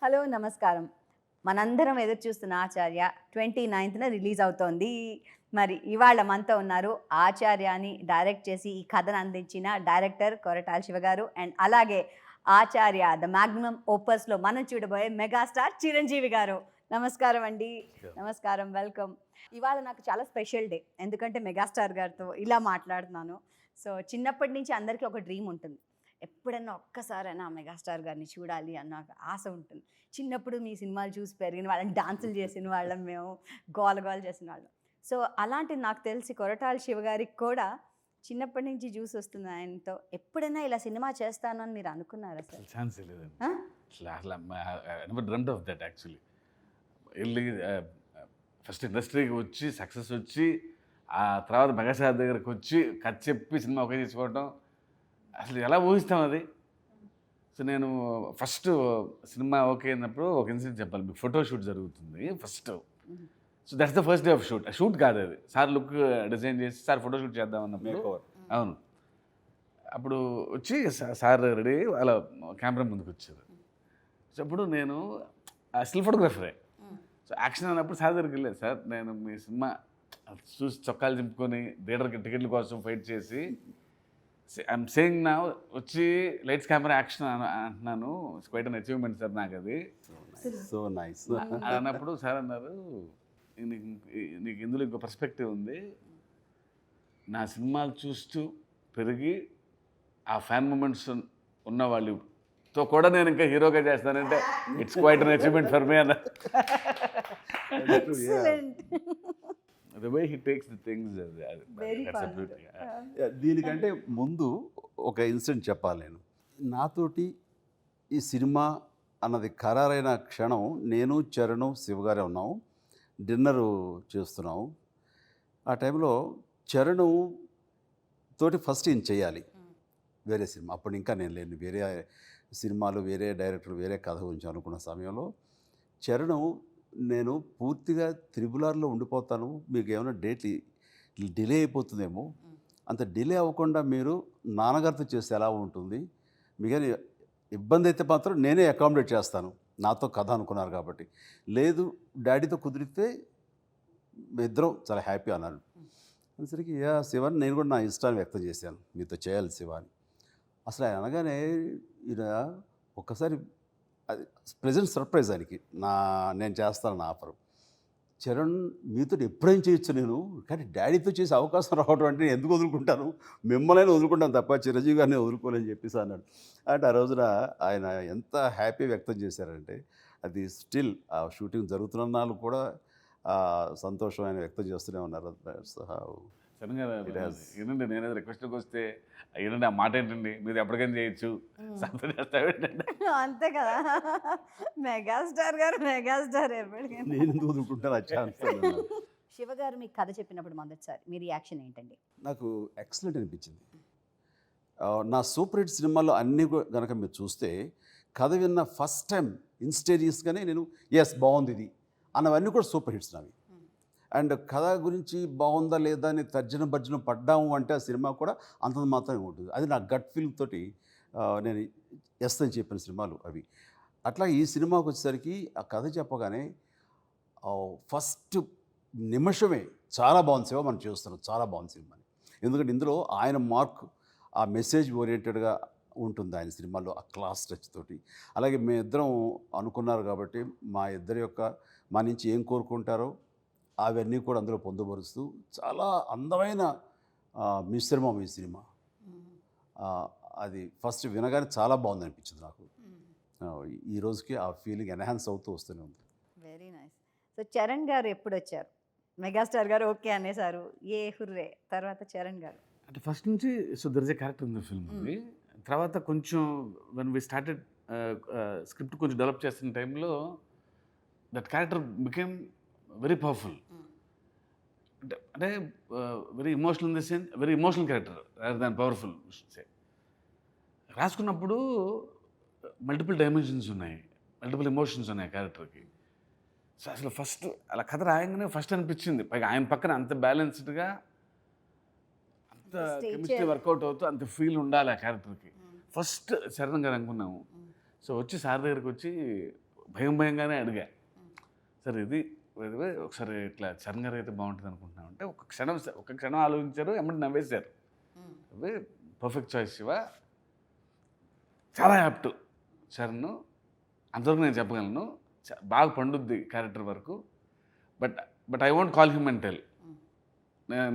Hello నమస్కారం. మనందరం ఎదురు చూస్తున్న 'ఆచార్య' 29న రిలీజ్ అవుతోంది. మరి ఇవాళ మనతో ఉన్నారు ఆచార్యని డైరెక్ట్ చేసి ఈ కథను అందించిన డైరెక్టర్ కొరటాల శివ గారు. అండ్ అలాగే 'ఆచార్య' ద మ్యాగ్నమ్ ఓపస్‌లో మనం చూడబోయే మెగాస్టార్ చిరంజీవి గారు. నమస్కారం అండి. నమస్కారం. వెల్కమ్. ఇవాళ నాకు చాలా స్పెషల్ డే. ఎందుకంటే మెగాస్టార్ గారితో ఇలా మాట్లాడుతున్నాను. సో చిన్నప్పటి నుంచి అందరికీ ఒక డ్రీమ్ ఉంటుంది. ఎప్పుడన్నా ఒక్కసారైనా మెగాస్టార్ గారిని చూడాలి అన్న ఆశ ఉంటుంది. చిన్నప్పుడు మీ సినిమాలు చూసి పెరిగిన వాళ్ళని, డాన్సులు చేసిన వాళ్ళం మేము, గోల గోల చేసిన వాళ్ళం. సో అలాంటిది నాకు తెలిసి కొరటాల శివ గారికి కూడా చిన్నప్పటి నుంచి చూసి వస్తుంది ఆయనతో. ఎప్పుడైనా ఇలా సినిమా చేస్తానని మీరు అనుకున్నారా సార్? ఛాన్సే లేదండి. అసలు I never dreamed of that actually. వెళ్ళి ఫస్ట్ ఇండస్ట్రీకి వచ్చి సక్సెస్ వచ్చి ఆ తర్వాత మెగాస్టార్ దగ్గరకు వచ్చి కథ చెప్పి సినిమా ఒకే తీసుకోవటం అసలు ఎలా ఊహిస్తాం అది. సో నేను ఫస్ట్ సినిమా ఓకే అయినప్పుడు ఒక ఇన్సిడెంట్ చెప్పాలి మీకు. ఫోటో షూట్ జరుగుతుంది first. So that's the first day of shoot. Shoot కాదు అది, సార్ లుక్ డిజైన్ చేసి సార్ ఫోటో షూట్ చేద్దాం అన్నప్పుడు. అవును. అప్పుడు వచ్చి సార్ రెడీ అలా కెమెరా ముందుకు వచ్చారు. సో అప్పుడు నేను స్టిల్ ఫోటోగ్రాఫరే. సో యాక్షన్ అన్నప్పుడు సార్ దగ్గరికి వెళ్ళలేదు. సార్ నేను మీ సినిమా చూసి చొక్కాలు చింపుకొని థియేటర్కి టికెట్ల కోసం ఫైట్ చేసి ఐఎమ్ సేయింగ్ నా వచ్చి లైట్స్ కెమెరా యాక్షన్ అంటున్నాను. క్వైట్ అన్ అచీవ్మెంట్ సార్ నాకు అది. సో నైస్ అది అన్నప్పుడు సార్ అన్నారు, నీకు ఇందులో ఇంకో పర్స్పెక్టివ్ ఉంది. నా సినిమాలు చూస్తూ పెరిగి ఆ ఫ్యాన్ మూమెంట్స్ ఉన్న వాళ్ళతో కూడా నేను ఇంకా హీరోగా చేస్తానంటే it's quite an achievement for me అన్న. The way he takes the things, that's a beauty. దీనికంటే ముందు ఒక ఇన్సిడెంట్ చెప్పాలి. నేను నాతోటి ఈ సినిమా అన్నది ఖరారైన క్షణం నేను చరణ్ శివగారే ఉన్నాము, డిన్నరు చేస్తున్నాము. ఆ టైంలో చరణ్ తోటి ఫస్ట్ ఈయన చేయాలి వేరే సినిమా. అప్పుడు ఇంకా నేను లేను, వేరే సినిమాలు, వేరే డైరెక్టర్, వేరే కథ గురించి అనుకున్న సమయంలో చరణ్ నేను పూర్తిగా త్రిబులార్లో ఉండిపోతాను, మీకు ఏమైనా డేట్ డిలే అయిపోతుందేమో, అంత డిలే అవ్వకుండా మీరు నాన్నగారితో చేస్తే ఎలా ఉంటుంది, మీకు ఇబ్బంది అయితే మాత్రం నేనే అకామిడేట్ చేస్తాను, నాతో కథ అనుకున్నారు కాబట్టి. లేదు డాడీతో కుదిరితే ఇద్దరం చాలా హ్యాపీ అన్నాను. సరికి శివాని నేను కూడా నా ఇష్టాన్ని వ్యక్తం చేశాను, మీతో చేయాలి శివాని. అసలు ఆయన అనగానే ఈయన ఒక్కసారి అది ప్రెజెంట్ సర్ప్రైజ్ ఆయనకి, నేను చేస్తాను నా ఆఫర్. చరణ్ మీతో ఎప్పుడైనా చేయొచ్చు నేను, కానీ డాడీతో చేసే అవకాశం రావడం అంటే నేను ఎందుకు వదులుకుంటాను, మిమ్మల్ని వదులుకుంటాను తప్ప చిరంజీవి గారిని వదులుకోలేని చెప్పేసి అన్నాడు. అంటే ఆ రోజున ఆయన ఎంత హ్యాపీ వ్యక్తం చేశారంటే, అది స్టిల్ ఆ షూటింగ్ జరుగుతున్న కూడా సంతోషం ఆయన వ్యక్తం చేస్తూనే ఉన్నారు. సడన్గా ఏంటంటే నేను ఏదో రిక్వెస్ట్కి వస్తే ఏంటంటే ఆ మాట ఏంటండి, మీరు ఎప్పటికైనా చేయొచ్చు, అంతే కదా. మెగాస్టార్ గారు మెగాస్టార్ ఎప్పటికైనా. నేను వదులుకుంటాను ఆ ఛాన్స్. శివ గారు మీకు కథ చెప్పినప్పుడు మొదటిసారి మీ రియాక్షన్ ఏంటండి? నాకు ఎక్సలెంట్ అనిపించింది. నా సూపర్ హిట్ సినిమాల్లో అన్నీ కనుక మీరు చూస్తే కథ విన్న ఫస్ట్ టైం ఇన్స్టేరియస్గానే నేను ఎస్ బాగుంది ఇది అన్నవన్నీ కూడా సూపర్ హిట్స్ నావి. అండ్ కథ గురించి బాగుందా లేదా అని తర్జనం పడ్డాము అంటే ఆ సినిమా కూడా అంతంత మాత్రమే ఉంటుంది. అది నా గట్ ఫీల్ తోటి నేను ఎస్ అని చెప్పిన సినిమాలు అవి. అట్లా ఈ సినిమాకి వచ్చేసరికి ఆ కథ చెప్పగానే ఫస్ట్ నిమిషమే చాలా బాగుంది సినిమా, మనం చూస్తున్నాం చాలా బాగుంది సినిమా. ఎందుకంటే ఇందులో ఆయన మార్క్, ఆ మెసేజ్ ఓరియంటెడ్గా ఉంటుంది ఆయన సినిమాలో, ఆ క్లాస్ టచ్ తోటి. అలాగే మేమిద్దరం అనుకున్నారు కాబట్టి మా నుంచి ఏం కోరుకుంటారో అవన్నీ కూడా అందులో పొందుపరుస్తూ చాలా అందమైన మిశ్రమం ఈ సినిమా. అది ఫస్ట్ వినగానే చాలా బాగుంది అనిపించింది నాకు. ఈ రోజుకి ఆ ఫీలింగ్ ఎన్హాన్స్ అవుతూ వస్తూనే ఉంది. Very nice. సో చరణ్ గారు ఎప్పుడు వచ్చారు? మెగాస్టార్ గారు ఓకే అనేసారు, ఏ హుర్రే. తర్వాత చరణ్ గారు అంటే ఫస్ట్ నుంచి so there is a character in the film ఉంది. తర్వాత కొంచెం వెన్ వి స్టార్టెడ్ స్క్రిప్ట్ కొంచెం డెవలప్ చేస్తున్న టైంలో that character became very powerful. అంటే very emotional in the sense, very emotional character rather than powerful. రాసుకున్నప్పుడు మల్టిపుల్ డైమెన్షన్స్ ఉన్నాయి, multiple emotions ఉన్నాయి క్యారెక్టర్కి. సో అసలు ఫస్ట్ అలా కథ రాయంగానే ఫస్ట్ అనిపించింది, పైగా ఆయన పక్కన అంత బ్యాలెన్స్డ్గా అంత కెమిస్ట్రీ వర్కౌట్ అవుతూ అంత ఫీల్ ఉండాలి ఆ క్యారెక్టర్కి. ఫస్ట్ చరణ్ గారు అనుకున్నాము. సో వచ్చి సార్ దగ్గరికి వచ్చి భయంగానే అడిగా, సార్ ఇది ఒకసారి ఇట్లా చరణ్ గారు అయితే బాగుంటుంది అనుకుంటున్నాం అంటే ఒక క్షణం ఆలోచించారు, ఎమ్మటి నవ్వేశారు. అవి పర్ఫెక్ట్ చాయిస్ శివ, చాలా యాప్ట్ చరణ్, అంతవరకు నేను చెప్పగలను, బాగా పండుద్ది క్యారెక్టర్ వరకు. But I won't call him and tell.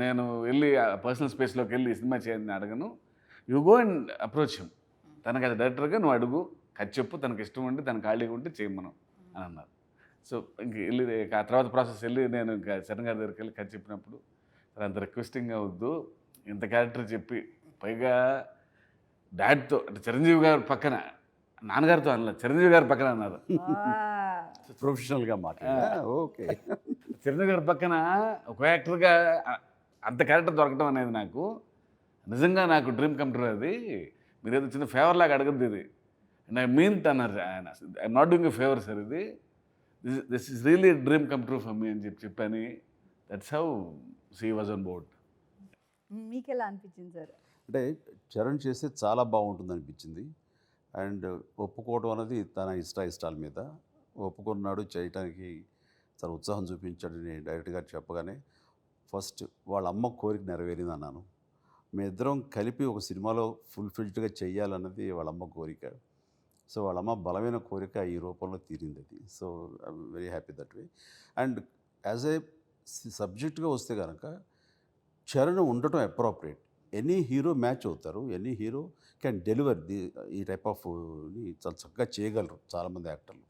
నేను వెళ్ళి పర్సనల్ స్పేస్లోకి వెళ్ళి ఈ సినిమా చేయండి అడగను. You go and approach him. తనకు అది డైరెక్టర్గా నువ్వు అడుగు, కథ చెప్పు, తనకు ఇష్టం ఉండి తన ఖాళీగా ఉంటే చేయమను అని అన్నారు. సో ఇంక వెళ్ళి ఆ తర్వాత ప్రాసెస్ వెళ్ళి నేను ఇంకా చరణ్ గారి దగ్గరికి వెళ్ళి కథ చెప్పినప్పుడు, సార్ అంత రిక్వెస్టింగ్గా వద్దు, ఇంత క్యారెక్టర్ చెప్పి పైగా డాడ్తో అంటే చిరంజీవి గారి పక్కన, నాన్నగారితో అనలేదు, చిరంజీవి గారి పక్కన అన్నారు. ప్రొఫెషనల్గా మాట్లాడా, ఓకే. చిరంజీవి గారి పక్కన ఒక యాక్టర్గా అంత క్యారెక్టర్ దొరకడం అనేది నాకు నిజంగా నాకు డ్రీమ్ కమ్ ట్రూ. అది మీరు ఏదో చిన్న ఫేవర్ లాగా అడగద్దు ఇది, అండ్ ఐ మీన్ ఇట్ అన్నారు ఆయన. I not doing a favour sir, ఇది this is really dream come true for me అని చెప్పని. That's how she was on board. మీకు ఎలా అనిపించింది సార్? అంటే చరణ్ చేస్తే చాలా బాగుంటుంది అనిపించింది. అండ్ ఒప్పుకోవడం అనేది తన ఇష్టాల మీద ఒప్పుకున్నాడు, చేయటానికి చాలా ఉత్సాహం చూపించాడని డైరెక్ట్గా చెప్పగానే ఫస్ట్ వాళ్ళ అమ్మ కోరిక నెరవేరింది అన్నాను. మీ ఇద్దరం కలిపి ఒక సినిమాలో ఫుల్ఫిల్డ్గా చెయ్యాలన్నది వాళ్ళ అమ్మ కోరిక. సో వాళ్ళ అమ్మ బలమైన కోరిక ఈ రూపంలో తీరింది అది. So I'm very happy that way. And as a సబ్జెక్ట్గా వస్తే కనుక చరణ్ ఉండటం అప్రోప్రియేట్. ఎనీ హీరో మ్యాచ్ అవుతారు, ఎనీ హీరో క్యాన్ డెలివర్ ఈ టైప్ ఆఫ్ చాలా చక్కగా చేయగలరు చాలామంది యాక్టర్లు.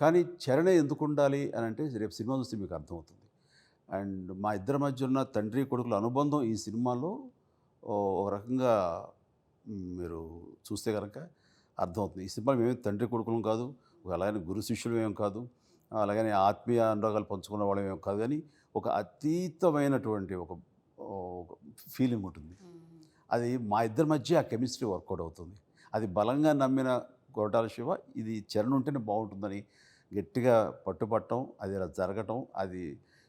కానీ చరణే ఎందుకు ఉండాలి అని అంటే రేపు సినిమా చూస్తే మీకు అర్థమవుతుంది. అండ్ మా ఇద్దరి మధ్య ఉన్న తండ్రి కొడుకుల అనుబంధం ఈ సినిమాలో ఒక రకంగా మీరు చూస్తే కనుక అర్థమవుతుంది. ఈ సినిమా మేమే తండ్రి కొడుకులం కాదు, అలాగని గురు శిష్యులు ఏం కాదు, అలాగని ఆత్మీయ అనురాగాలు పంచుకున్న వాళ్ళం ఏం కాదు, కానీ ఒక అతీతమైనటువంటి ఒక ఫీలింగ్ ఉంటుంది. అది మా ఇద్దరి మధ్య ఆ కెమిస్ట్రీ వర్కౌట్ అవుతుంది. అది బలంగా నమ్మిన కొరటాల శివ ఇది చరణ్ ఉంటేనే బాగుంటుందని గట్టిగా పట్టుపట్టడం, అది ఇలా జరగటం, అది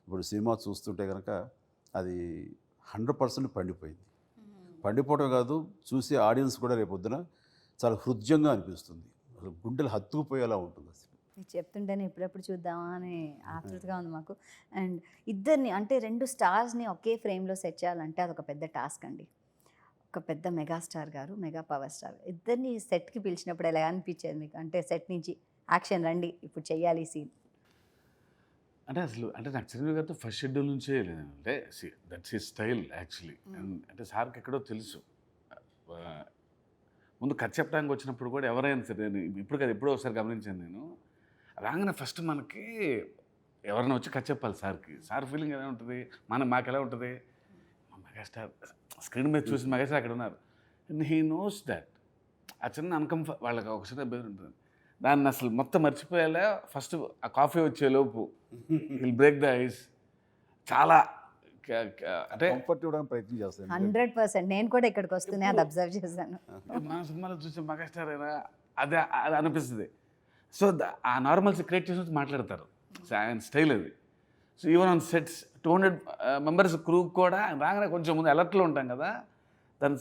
ఇప్పుడు సినిమా చూస్తుంటే కనుక అది 100% పండిపోయింది. పండిపోవడం కాదు, చూసే ఆడియన్స్ కూడా రేపొద్దున చాలా హృద్యంగా అనిపిస్తుంది, గుండెలు హత్తుకుపోయేలా ఉంటుంది అసలు. మీరు చెప్తుంటేనే ఎప్పుడెప్పుడు చూద్దామా అని ఆతృతగా ఉంది మాకు. అండ్ ఇద్దరిని అంటే 2 స్టార్స్ని ఒకే ఫ్రేమ్లో సెట్ చేయాలంటే అదొక పెద్ద టాస్క్ అండి. ఒక పెద్ద మెగాస్టార్ గారు, మెగా పవర్ స్టార్ ఇద్దరిని సెట్కి పిలిచినప్పుడు ఎలా అనిపించేది మీకు? అంటే సెట్ నుంచి యాక్షన్ రండి ఇప్పుడు చెయ్యాలి సీన్ అంటే నాకు చిరంజీవి గారితో ఫస్ట్ షెడ్యూల్ నుంచే లేదు. అంటే దట్స్ హిస్ స్టైల్ యాక్చువల్లీ. అంటే సార్కి ఎక్కడో తెలుసు. ముందు కథ చెప్పడానికి వచ్చినప్పుడు కూడా ఎవరైనా సరే, నేను ఇప్పుడు కదా ఎప్పుడో ఒకసారి గమనించాను నేను, రాగానే ఫస్ట్ మనకి ఎవరైనా వచ్చి కథ చెప్పాలి సార్కి. సార్ ఫీలింగ్ ఎలా ఉంటుంది, మాకు ఎలా ఉంటుంది, మెగాస్టార్ స్క్రీన్ మీద చూసి మెగాస్టార్ అక్కడ ఉన్నారు, అండ్ హీ నోస్ దాట్. ఆ చిన్న వాళ్ళకి ఒక చిన్న బెదిరి ఉంటుంది, దాన్ని అసలు మొత్తం మర్చిపోయేలా ఫస్ట్ ఆ కాఫీ వచ్చేలోపు విల్ బ్రేక్ ద ఐస్. చాలా అంటే కంఫర్ట్ ఇవ్వడానికి ప్రయత్నం చేస్తాను. 100% నేను కూడా ఇక్కడికి వస్తూనే అది అబ్జర్వ్ చేశాను. మన సినిమాలో చూసే మెగాస్టార్ అయినా అదే అది అనిపిస్తుంది. సో ఆ నార్మల్స్ క్రియేట్ చేసి మాట్లాడతారు, ఆయన స్టైల్ అది. So even on sets 200 members crew కూడా రాగానే కొంచెం ముందు అలర్ట్లో ఉంటాం కదా, దాని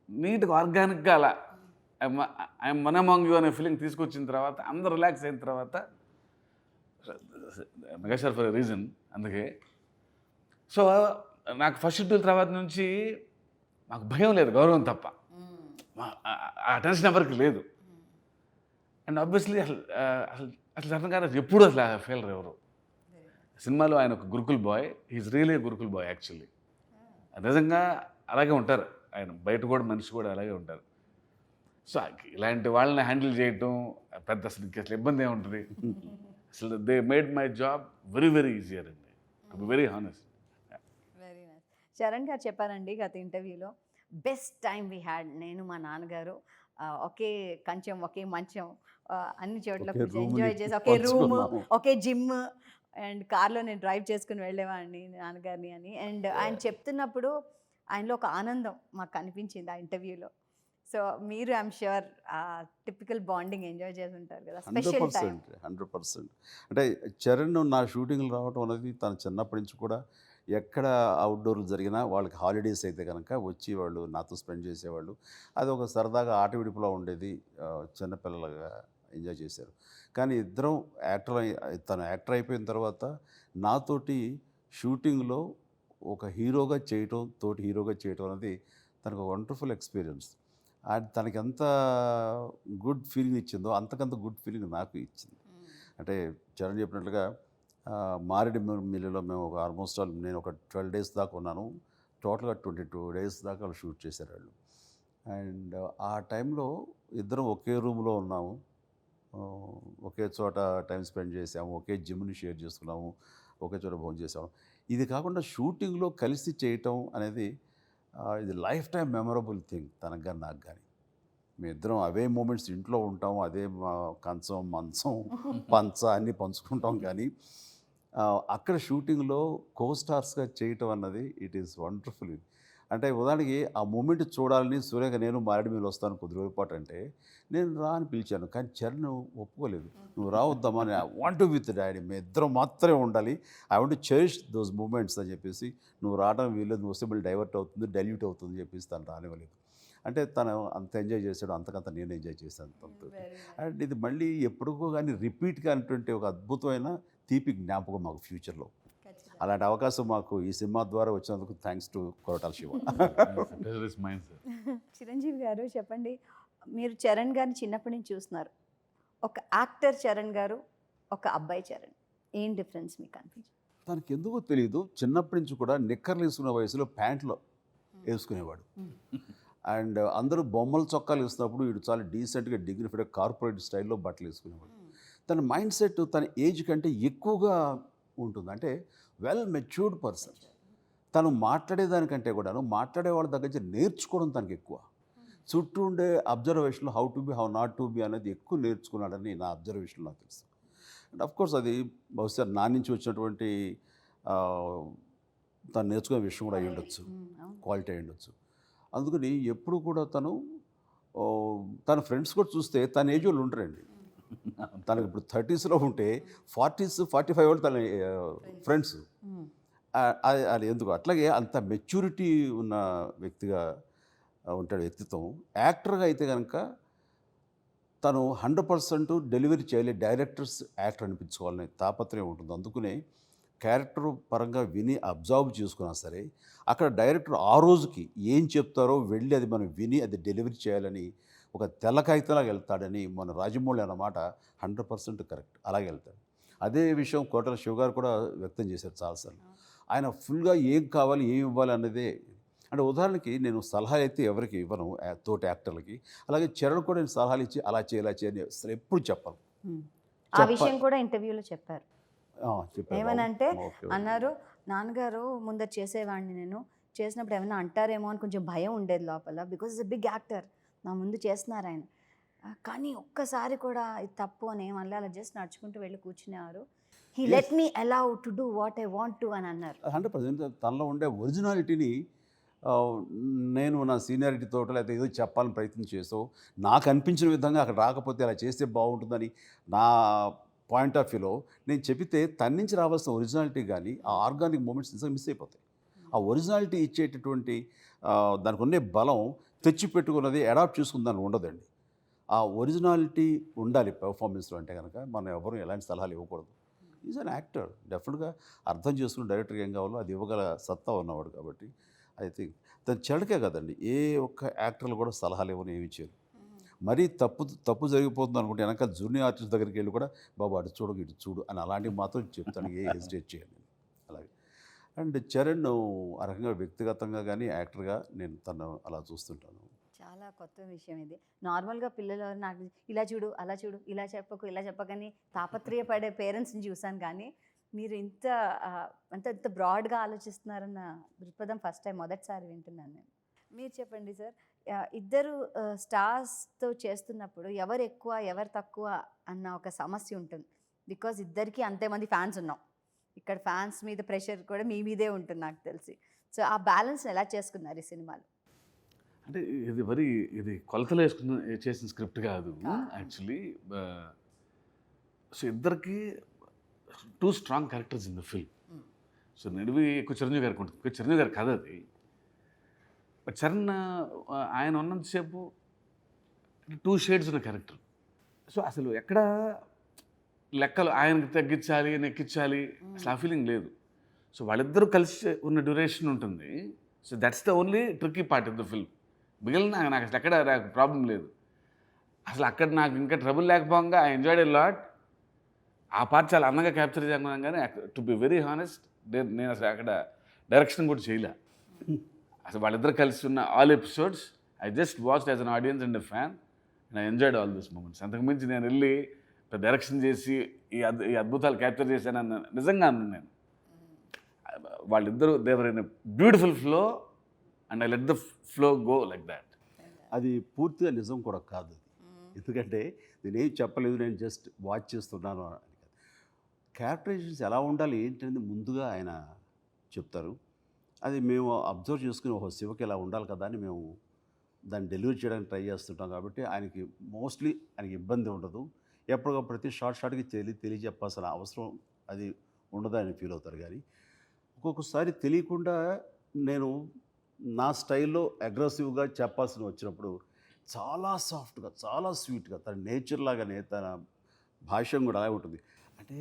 నీట్గా ఆర్గానిక్గా అలా ఐఎమ్ వన్ అమాంగ్ యూ అనే ఫీలింగ్ తీసుకొచ్చిన తర్వాత అందరూ రిలాక్స్ అయిన తర్వాత మెగాస్టార్ ఫర్ రీజన్. అందుకే సో నాకు ఫస్ట్ షెడ్యూల్ తర్వాత నుంచి మాకు భయం లేదు, గౌరవం తప్ప. ఆ టెన్షన్ ఎవరికి లేదు. అండ్ ఆబ్వియస్లీ అసలు అర్థం కాదు ఎప్పుడు అసలు ఫెయిలర్ ఎవరు. సినిమాలో ఆయన ఒక gurukul boy, he's really gurukul boy actually. నిజంగా అలాగే ఉంటారు ఆయన, బయట కూడా మనిషి కూడా అలాగే ఉంటారు. సో ఇలాంటి వాళ్ళని హ్యాండిల్ చేయటం పెద్ద అసలు ఇబ్బంది ఏముంటుంది. అసలు they made my job very very easier అండి, to be very honest. Very nice. Charan గారు చెప్పారండి గత ఇంటర్వ్యూలో, బెస్ట్ టైం వీ హ్యాడ్, నేను మా నాన్నగారు ఒకే కంచం ఒకే మంచం అన్ని చోట్ల ఎంజాయ్ చేసి, ఒకే రూమ్ ఒకే జిమ్ అండ్ కార్లో నేను డ్రైవ్ చేసుకుని వెళ్ళేవాడిని నాన్నగారిని అని. అండ్ ఆయన చెప్తున్నప్పుడు ఆయనలో ఒక ఆనందం మాకు కనిపించింది ఆ ఇంటర్వ్యూలో. సో మీరు I'm sure typical bonding enjoy చేసి ఉంటారు కదా, స్పెషల్ టైం. 100%. అంటే చరణ్ నా షూటింగ్లు రావడం అనేది తను చిన్నప్పటి నుంచి కూడా ఎక్కడ అవుట్డోర్లు జరిగినా వాళ్ళకి హాలిడేస్ అయితే కనుక వచ్చి వాళ్ళు నాతో స్పెండ్ చేసేవాళ్ళు. అది ఒక సరదాగా ఆట విడుపులా ఉండేది, చిన్నపిల్లలుగా ఎంజాయ్ చేశారు. కానీ ఇద్దరం తను యాక్టర్ అయిపోయిన తర్వాత నాతోటి షూటింగ్లో ఒక హీరోగా చేయటం, తోటి హీరోగా చేయటం అనేది తనకు ఒక వండర్ఫుల్ ఎక్స్పీరియన్స్. అండ్ తనకి ఎంత గుడ్ ఫీలింగ్ ఇచ్చిందో అంతకంత గుడ్ ఫీలింగ్ నాకు ఇచ్చింది. అంటే చరణ్ చెప్పినట్లుగా మారేడుమిల్లిలో మేము ఒక ఆల్మోస్ట్ నేను ఒక 12 days దాకా ఉన్నాను. టోటల్గా 22 days దాకా వాళ్ళు షూట్ చేశారు వాళ్ళు. అండ్ ఆ టైంలో ఇద్దరం ఒకే రూమ్లో ఉన్నాము, ఒకే చోట టైం స్పెండ్ చేసాము, ఒకే జిమ్ని షేర్ చేసుకున్నాము, ఒకే చోట భోజనం చేసాము. ఇది కాకుండా షూటింగ్లో కలిసి చేయటం అనేది ఇది లైఫ్ టైం మెమరబుల్ థింగ్ తనకు కానీ నాకు కానీ. మేమిద్దరం అవే మూమెంట్స్ ఇంట్లో ఉంటాం, అదే కంచం మంచం పంచ అన్నీ పంచుకుంటాం. కానీ అక్కడ షూటింగ్లో స్టార్స్గా చేయటం అన్నది ఇట్ ఈస్ వండర్ఫుల్. అంటే ఉదాహరణకి ఆ మూమెంట్ చూడాలని సూర్యగా నేను మారేడుమిల్లి వస్తాను కొద్ది రోజుల పాటు అంటే నేను రా అని పిలిచాను, కానీ చరణ్ ఒప్పుకోలేదు. నువ్వు రావద్దామా అని, I want to with daddy, మేము ఇద్దరం మాత్రమే ఉండాలి, I want to cherish those moments అని చెప్పేసి, నువ్వు రావడం వీళ్ళు నువ్వు వస్తే మళ్ళీ డైవర్ట్ అవుతుంది, డైల్యూట్ అవుతుంది అని చెప్పేసి తను రానివ్వలేదు. అంటే తను అంత ఎంజాయ్ చేశాడు, అంతకంత నేను ఎంజాయ్ చేశాను తనతో. అండ్ ఇది మళ్ళీ ఎప్పుడుకో కానీ రిపీట్ కానిటువంటి ఒక అద్భుతమైన తీపి జ్ఞాపకం మాకు ఫ్యూచర్లో. అలాంటి అవకాశం మాకు ఈ సినిమా ద్వారా వచ్చినందుకు థ్యాంక్స్ టు కొరటాల శివ. చిరంజీవి గారు చెప్పండి, మీరు చరణ్ గారిని చిన్నప్పటి నుంచి చూస్తున్నారు. ఒక యాక్టర్ చరణ్ గారు, ఒక అబ్బాయి చరణ్, ఏం డిఫరెన్స్ మీకు అనిపించింది? తనకి ఎందుకో తెలియదు, చిన్నప్పటి నుంచి కూడా నిక్కర్లు వేసుకునే వయసులో ప్యాంట్లో వేసుకునేవాడు. అండ్ అందరూ బొమ్మల చొక్కాలు వేస్తున్నప్పుడు వీడు చాలా డీసెంట్గా డిగ్నిఫైడ్గా కార్పొరేట్ స్టైల్లో బట్టలు వేసుకునేవాడు. తన మైండ్ సెట్ తన ఏజ్ కంటే ఎక్కువగా ఉంటుంది. అంటే వెల్ మెచ్యూర్డ్ పర్సన్. తను మాట్లాడేదానికంటే కూడాను మాట్లాడే వాళ్ళ దగ్గర నుంచి నేర్చుకోవడం తనకి ఎక్కువ. చుట్టూ ఉండే అబ్జర్వేషన్లో how to be, how not to be అనేది ఎక్కువ నేర్చుకున్నాడని నా అబ్జర్వేషన్లో నాకు తెలుసు. అండ్ అఫ్కోర్స్ అది బహుశా నా నుంచి వచ్చినటువంటి తను నేర్చుకునే విషయం కూడా అయి ఉండొచ్చు, క్వాలిటీ అయి ఉండొచ్చు. అందుకని ఎప్పుడు కూడా తన ఫ్రెండ్స్ కూడా చూస్తే తన ఏజ్ వాళ్ళు ఉంటారండి. తనకు ఇప్పుడు 30sలో ఉంటే 40s 45 వాళ్ళు తన ఫ్రెండ్స్. అది ఎందుకు అట్లాగే అంత మెచ్యూరిటీ ఉన్న వ్యక్తిగా ఉంటాడు వ్యక్తిత్వం. యాక్టర్గా అయితే కనుక తను 100% డెలివరీ చేయాలి, డైరెక్టర్స్ యాక్టర్ అనిపించుకోవాలనే తాపత్రయం ఉంటుంది. అందుకనే క్యారెక్టర్ పరంగా విని అబ్జర్వ్ చేసుకున్నా సరే అక్కడ డైరెక్టర్ ఆ రోజుకి ఏం చెప్తారో వెళ్ళి అది మనం విని అది డెలివరీ చేయాలని ఒక తెల్ల కాగితంలాగా వెళ్తాడని మన రాజమౌళి అన్నమాట 100% కరెక్ట్. అలాగే వెళ్తాడు. అదే విషయం కొరటాల శివ గారు కూడా వ్యక్తం చేశారు చాలాసార్లు. ఆయన ఫుల్గా ఏం కావాలి ఏం ఇవ్వాలి అన్నదే. అంటే ఉదాహరణకి నేను సలహాలు అయితే ఎవరికి ఇవ్వను తోటి యాక్టర్లకి, అలాగే చరణ్ కూడా నేను సలహాలు ఇచ్చి అలా చేయాలి ఇలా చేయని అసలు ఎప్పుడు చెప్పను. ఆ విషయం కూడా ఇంటర్వ్యూలో చెప్పారు. చెప్పాను. ఏమనంటే అన్నారు, నాన్నగారు ముందర చేసేవాడిని, నేను చేసినప్పుడు ఏమైనా అంటారేమో అని కొంచెం భయం ఉండేది లోపల, because is a big actor, నా ముందు చేస్తున్నారు ఆయన. కానీ ఒక్కసారి కూడా ఇది తప్పు అని ఏమన్నా, అలా జస్ట్ నడుచుకుంటూ వెళ్ళి కూర్చునేవారు. He let me allow to do what I want to అని అన్నారు. 100% తనలో ఉండే ఒరిజినాలిటీని నేను నా సీనియారిటీ తోట లేకపోతే ఏదో చెప్పాలని ప్రయత్నం చేసావు, నాకు అనిపించిన విధంగా అక్కడ రాకపోతే అలా చేస్తే బాగుంటుందని నా పాయింట్ ఆఫ్ వ్యూలో నేను చెబితే తన నుంచి రావాల్సిన ఒరిజినాలిటీ కానీ ఆ ఆర్గానిక్ మూమెంట్స్ నిజంగా మిస్ అయిపోతాయి. ఆ ఒరిజినాలిటీ ఇచ్చేటటువంటి దానికి ఉండే బలం తెచ్చిపెట్టుకున్నది అడాప్ట్ చేసుకున్న దానికి ఉండదండి. ఆ ఒరిజినాలిటీ ఉండాలి పెర్ఫార్మెన్స్లో. అంటే కనుక మనం ఎవరు ఎలాంటి సలహాలు ఇవ్వకూడదు. ఈజ్ అన్ యాక్టర్, డెఫినెట్గా అర్థం చేసుకుని డైరెక్టర్గా ఏం కావాలో అది ఇవ్వగల సత్తా ఉన్నవాడు. కాబట్టి ఐ థింక్ తను చెడకే కదండి, ఏ ఒక్క యాక్టర్లు కూడా సలహాలు ఇవ్వని ఏమి ఇచ్చారు. మరీ తప్పు జరిగిపోతుంది అనుకుంటే వెనక జూనియర్ ఆర్టిస్ట్ దగ్గరికి వెళ్ళి కూడా బాబు అటు చూడు ఇటు చూడు అని అలాంటివి మాత్రం చెప్తాను, ఏ హెసిటేట్ చేయండి అలాగే. అండ్ చరణ్ ఆ రకంగా వ్యక్తిగతంగా కానీ యాక్టర్గా నేను తను అలా చూస్తుంటాను. చాలా కొత్త విషయం ఇది. నార్మల్గా పిల్లలు నాకు ఇలా చూడు అలా చూడు, ఇలా చెప్పకు ఇలా చెప్పకని తాపత్రయపడే పేరెంట్స్ని చూశాను, కానీ మీరు ఇంత ఇంత బ్రాడ్గా ఆలోచిస్తున్నారన్న దృక్పథం ఫస్ట్ టైం, మొదటిసారి వింటున్నాను నేను. మీరు చెప్పండి సార్, ఇద్దరు స్టార్స్తో చేస్తున్నప్పుడు ఎవరు ఎక్కువ ఎవరు తక్కువ అన్న ఒక సమస్య ఉంటుంది. బికాజ్ ఇద్దరికి అంతేమంది ఫ్యాన్స్ ఉన్నాం, ఇక్కడ ఫ్యాన్స్ మీద ప్రెషర్ కూడా మీ మీదే ఉంటుంది నాకు తెలిసి. సో ఆ బ్యాలెన్స్ ఎలా చేసుకున్నారు ఈ సినిమాలో? అంటే ఇది కొలతలు వేసుకున్న చేసిన స్క్రిప్ట్ కాదు యాక్చువల్లీ. సో ఇద్దరికి 2 strong characters in the film. So నడివి ఎక్కువ చిరంజీవి గారికి ఉంటుంది, ఎక్కువ చిరంజీవి గారి కథ అది. బట్ చరణ్ ఆయన ఉన్నంతసేపు 2 shades ఉన్న క్యారెక్టర్. సో అసలు ఎక్కడ లెక్కలు ఆయనకి తగ్గించాలి ఎక్కించాలి అసలు ఆ ఫీలింగ్ లేదు. సో వాళ్ళిద్దరూ కలిసి ఉన్న డ్యూరేషన్ ఉంటుంది. So that's the only tricky part of the film. మిగిలిన నాకు అసలు ఎక్కడ నాకు ప్రాబ్లం లేదు. అసలు అక్కడ నాకు ఇంకా ట్రబుల్ లేకపోగా ఐ ఎంజాయ్డ్ ఎ లాట్. ఆ పార్ట్ చాలా అందంగా క్యాప్చర్ చేయకున్నాం, కానీ టు బి వెరీ హానెస్ట్ నేను అసలు అక్కడ డైరెక్షన్ కూడా చేయలే. అసలు వాళ్ళిద్దరు కలిసి ఉన్న all episodes I just watched as an audience and a fan and I enjoyed all this moments. అంతకుమించి నేను వెళ్ళి డైరెక్షన్ చేసి ఈ అద్భుతాలు క్యాప్చర్ చేశానని నిజంగా అన్నాను నేను. వాళ్ళిద్దరూ they were in a beautiful flow and I let the flow go like that. అది పూర్తిగా నిజం కూడా కాదు. ఎందుకంటే నేనేం చెప్పలేదు, నేను జస్ట్ వాచ్ చేస్తున్నాను అని. క్యారెక్టరైజేషన్స్ ఎలా ఉండాలి ఏంటనేది ముందుగా ఆయన చెప్తారు. అది మేము అబ్జర్వ్ చేసుకుని ఓహో శివకి ఇలా ఉండాలి కదా అని మేము దాన్ని డెలివరీ చేయడానికి ట్రై చేస్తుంటాం. కాబట్టి ఆయనకి మోస్ట్లీ ఆయనకి ఇబ్బంది ఉండదు. ఎప్పటికప్పుడు ప్రతి షార్ట్కి తెలియజెప్పాల్సిన అవసరం అది ఉండదు ఆయన ఫీల్ అవుతారు. కానీ ఒక్కొక్కసారి తెలియకుండా నేను నా స్టైల్లో అగ్రెసివ్గా చెప్పాల్సి వచ్చినప్పుడు చాలా సాఫ్ట్గా చాలా స్వీట్గా తన నేచర్ లాగానే తన భాష్యం కూడా అలాగే ఉంటుంది. అంటే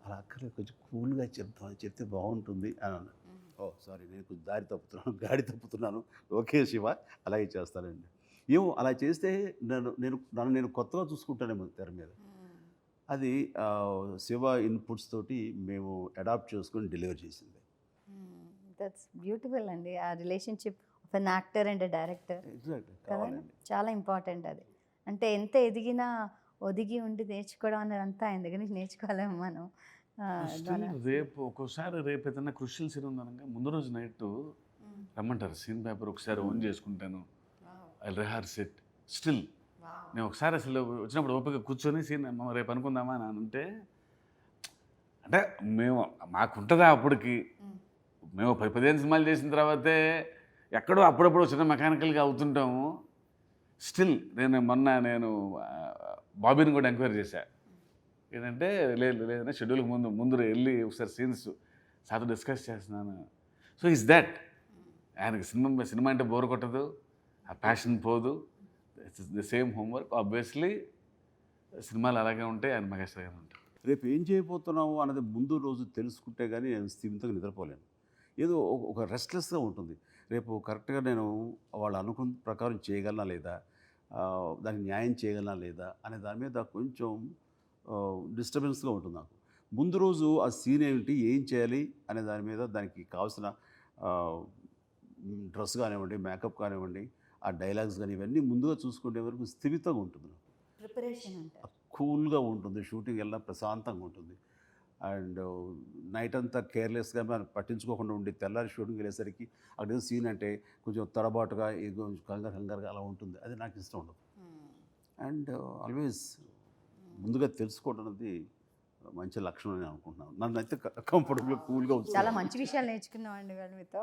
అలా అక్కడ కొంచెం కూల్గా చెప్తే బాగుంటుంది అని అన్నాను. ఓ సారీ, నేను కొంచెం గాడి తప్పుతున్నాను. ఓకే శివ, అలాగే చేస్తానండి. ఏమో అలా చేస్తే నన్ను కొత్తగా చూసుకుంటానేమో తెర మీద. అది శివ ఇన్పుట్స్ తోటి మేము అడాప్ట్ చేసుకొని డెలివర్ చేసింది. దట్స్ బ్యూటిఫుల్ అండి. ఆ relationship of an actor and director కావాలండి. చాలా ఇంపార్టెంట్ అది. అంటే ఎంత ఎదిగినా ఒదిగి ఉండి నేర్చుకోవడం అనేది అంతా ఆయన దగ్గర నుంచి నేర్చుకోలేము మనం. రేపు ఒక్కోసారి ఏదైనా క్రూషియల్ సీన్ ఉందనగా ముందు రోజు నైట్ రమ్మంటారు. సీన్ పేపర్ ఒకసారి ఓన్ చేసుకుంటాను. I rehearse it still. నేను ఒకసారి అసలు వచ్చినప్పుడు ఓపిక కూర్చొని సీన్ రేపు అనుకుందామా అని అంటే మాకుంటుందా అప్పటికి. మేము 15 సినిమాలు చేసిన తర్వాతే ఎక్కడో అప్పుడప్పుడు చిన్న మెకానికల్గా అవుతుంటాము. స్టిల్ నేను బాబీని కూడా ఎంక్వైరీ చేశాను. ఏంటంటే లేదన్నా షెడ్యూల్కి ముందు వెళ్ళి ఒకసారి సీన్స్ సార్తో డిస్కస్ చేస్తున్నాను. సో ఇస్ దట్ ఆయనకి సినిమా అంటే బోర్ కొట్టదు, ఆ ప్యాషన్ పోదు. It's the same homework. Obviously సినిమాలు అలాగే ఉంటాయి, ఆయన మెగాస్టార్ గానే ఉంటాయి. రేపు ఏం చేయబోతున్నాము అన్నది ముందు రోజు తెలుసుకుంటే కానీ నేను స్థిమితంగా నిద్రపోలేను. ఏదో ఒక రెస్ట్లెస్గా ఉంటుంది. రేపు కరెక్ట్గా నేను వాళ్ళు అనుకున్న ప్రకారం చేయగలనా లేదా, దానికి న్యాయం చేయగలనా లేదా అనే దాని మీద కొంచెం డిస్టర్బెన్స్గా ఉంటుంది నాకు. ముందు రోజు ఆ సీన్ ఏమిటి, ఏం చేయాలి అనే దాని మీద దానికి కావాల్సిన డ్రెస్ కానివ్వండి, మేకప్ కానివ్వండి, ఆ డైలాగ్స్ కానీ ఇవన్నీ ముందుగా చూసుకునే వరకు స్థిమితంగా ఉంటుంది. ప్రిపరేషన్ అంటే కూల్గా ఉంటుంది. షూటింగ్ వెళ్ళినా ప్రశాంతంగా ఉంటుంది. అండ్ నైట్ అంతా కేర్లెస్గా మనం పట్టించుకోకుండా ఉండి తెల్లారి షూటింగ్ వెళ్ళేసరికి అక్కడ సీన్ అంటే కొంచెం తడబాటుగా కంగారుగా అలా ఉంటుంది. అది నాకు ఇష్టం ఉండదు. అండ్ ఆల్వేస్ ముందుగా తెలుసుకోవడం అనేది మంచి లక్షణం అని అనుకుంటున్నాను. నన్ను అయితే కంఫర్టబుల్గా కూల్గా ఉంటుంది. చాలా మంచి విషయాలు నేర్చుకున్నాం అండి వాళ్ళు మీతో.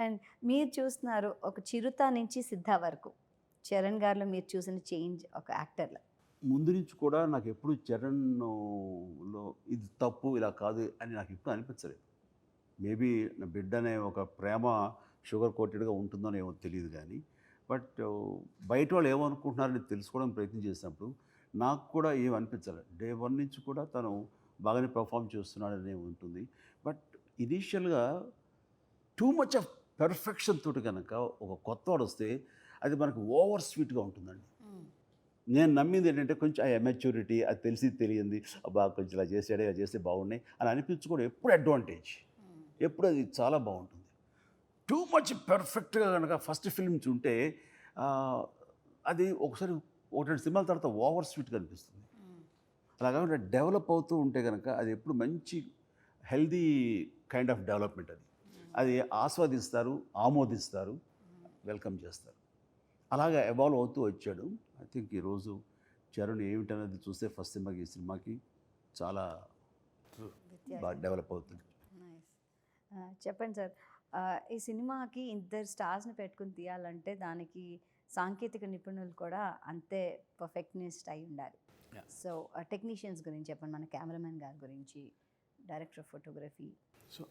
అండ్ మీరు చూస్తున్నారు ఒక చిరుత నుంచి సిద్ధ వరకు చరణ్ గారిలో మీరు చూసిన చేంజ్ ఒక యాక్టర్లో. ముందు నుంచి కూడా నాకు ఎప్పుడు చరణ్లో ఇది తప్పు ఇలా కాదు అని నాకు ఎప్పుడు అనిపించలేదు. మేబీ నా బిడ్డ అనే ఒక ప్రేమ షుగర్ కోటెడ్గా ఉంటుందో ఏమో తెలియదు. కానీ బట్ బయట వాళ్ళు ఏమనుకుంటున్నారని తెలుసుకోవడానికి ప్రయత్నం చేసినప్పుడు నాకు కూడా ఏం అనిపించాలి. డే 1 నుంచి కూడా తను బాగానే పర్ఫామ్ చేస్తున్నాడనే ఉంటుంది. బట్ ఇనీషియల్గా టూ మచ్ ఆఫ్ పెర్ఫెక్షన్ తోటి కనుక ఒక కొత్తవాడు వస్తే అది మనకు ఓవర్ స్వీట్గా ఉంటుందండి. నేను నమ్మింది ఏంటంటే కొంచెం ఆ ఎమెచ్యూరిటీ, అది తెలియంది, బాగా కొంచెం ఇలా చేసాడే, ఇలా చేస్తే బాగున్నాయి అని అనిపించుకోవడం ఎప్పుడు అడ్వాంటేజ్, ఎప్పుడు అది చాలా బాగుంటుంది. టూ మచ్ పెర్ఫెక్ట్గా కనుక ఫస్ట్ ఫిల్మ్స్ ఉంటే అది ఒకసారి 1-2 సినిమాల తర్వాత ఓవర్ స్వీట్గా అనిపిస్తుంది. అలా కాకుండా డెవలప్ అవుతూ ఉంటే కనుక అది ఎప్పుడు మంచి హెల్దీ కైండ్ ఆఫ్ డెవలప్మెంట్. అది ఆస్వాదిస్తారు, ఆమోదిస్తారు, వెల్కమ్ చేస్తారు. అలాగా ఎవాల్వ్ అవుతూ వచ్చాడు. ఐ థింక్ ఈరోజు చరణ్ ఏమిటనేది చూస్తే ఫస్ట్ సినిమాకి ఈ సినిమాకి చాలా బాగా డెవలప్ అవుతుంది. చెప్పండి సార్, ఈ సినిమాకి ఇద్దరు స్టార్స్ని పెట్టుకుని తీయాలంటే దానికి సాంకేతిక నిపుణులు కూడా అంతే పర్ఫెక్ట్నిస్ట్ అయి ఉండాలి. సో టెక్నీషియన్స్ గురించి చెప్పండి, మన కెమెరామెన్ గారి గురించి, director of photography. So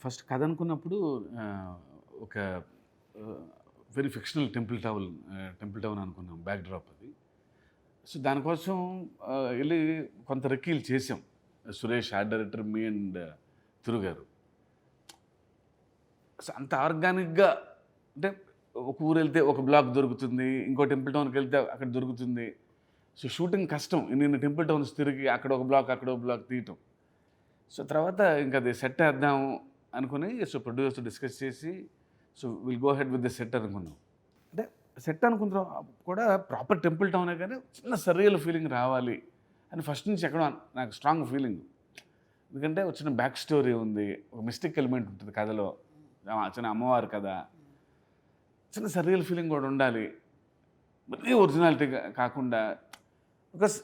first కథ అనుకున్నప్పుడు ఒక వెరీ ఫిక్షనల్ టెంపుల్ టౌన్ అనుకున్నాం. బ్యాక్ డ్రాప్ అది. సో దానికోసం వెళ్ళి కొంత రెక్కీలు చేసాం. Suresh art director, me and Thiru గారు. సో అంత ఆర్గానిక్గా, అంటే ఒక ఊరు వెళ్తే ఒక బ్లాక్ దొరుకుతుంది, ఇంకో టెంపుల్ టౌన్కి వెళ్తే అక్కడ దొరుకుతుంది. సో షూటింగ్ కష్టం, ఇన్ని టెంపుల్ టౌన్స్ తిరిగి అక్కడ ఒక బ్లాక్ తీయటం. సో తర్వాత ఇంకా అది సెట్ వేద్దాం అనుకుని, సో ప్రొడ్యూసర్ డిస్కస్ చేసి, so will go head with the set అనుకున్నాం. అంటే సెట్ అనుకున్న కూడా ప్రాపర్ టెంపుల్ టౌనే, కానీ చిన్న సరియల్ ఫీలింగ్ రావాలి అని ఫస్ట్ నుంచి ఎక్కడో నాకు స్ట్రాంగ్ ఫీలింగ్. ఎందుకంటే వచ్చిన బ్యాక్ స్టోరీ ఉంది, ఒక మిస్టిక్ ఎలిమెంట్ ఉంటుంది కథలో, చిన్న అమ్మవారు కదా, చిన్న సరియల్ ఫీలింగ్ కూడా ఉండాలి, మరీ ఒరిజినాలిటీ కాకుండా. బికాస్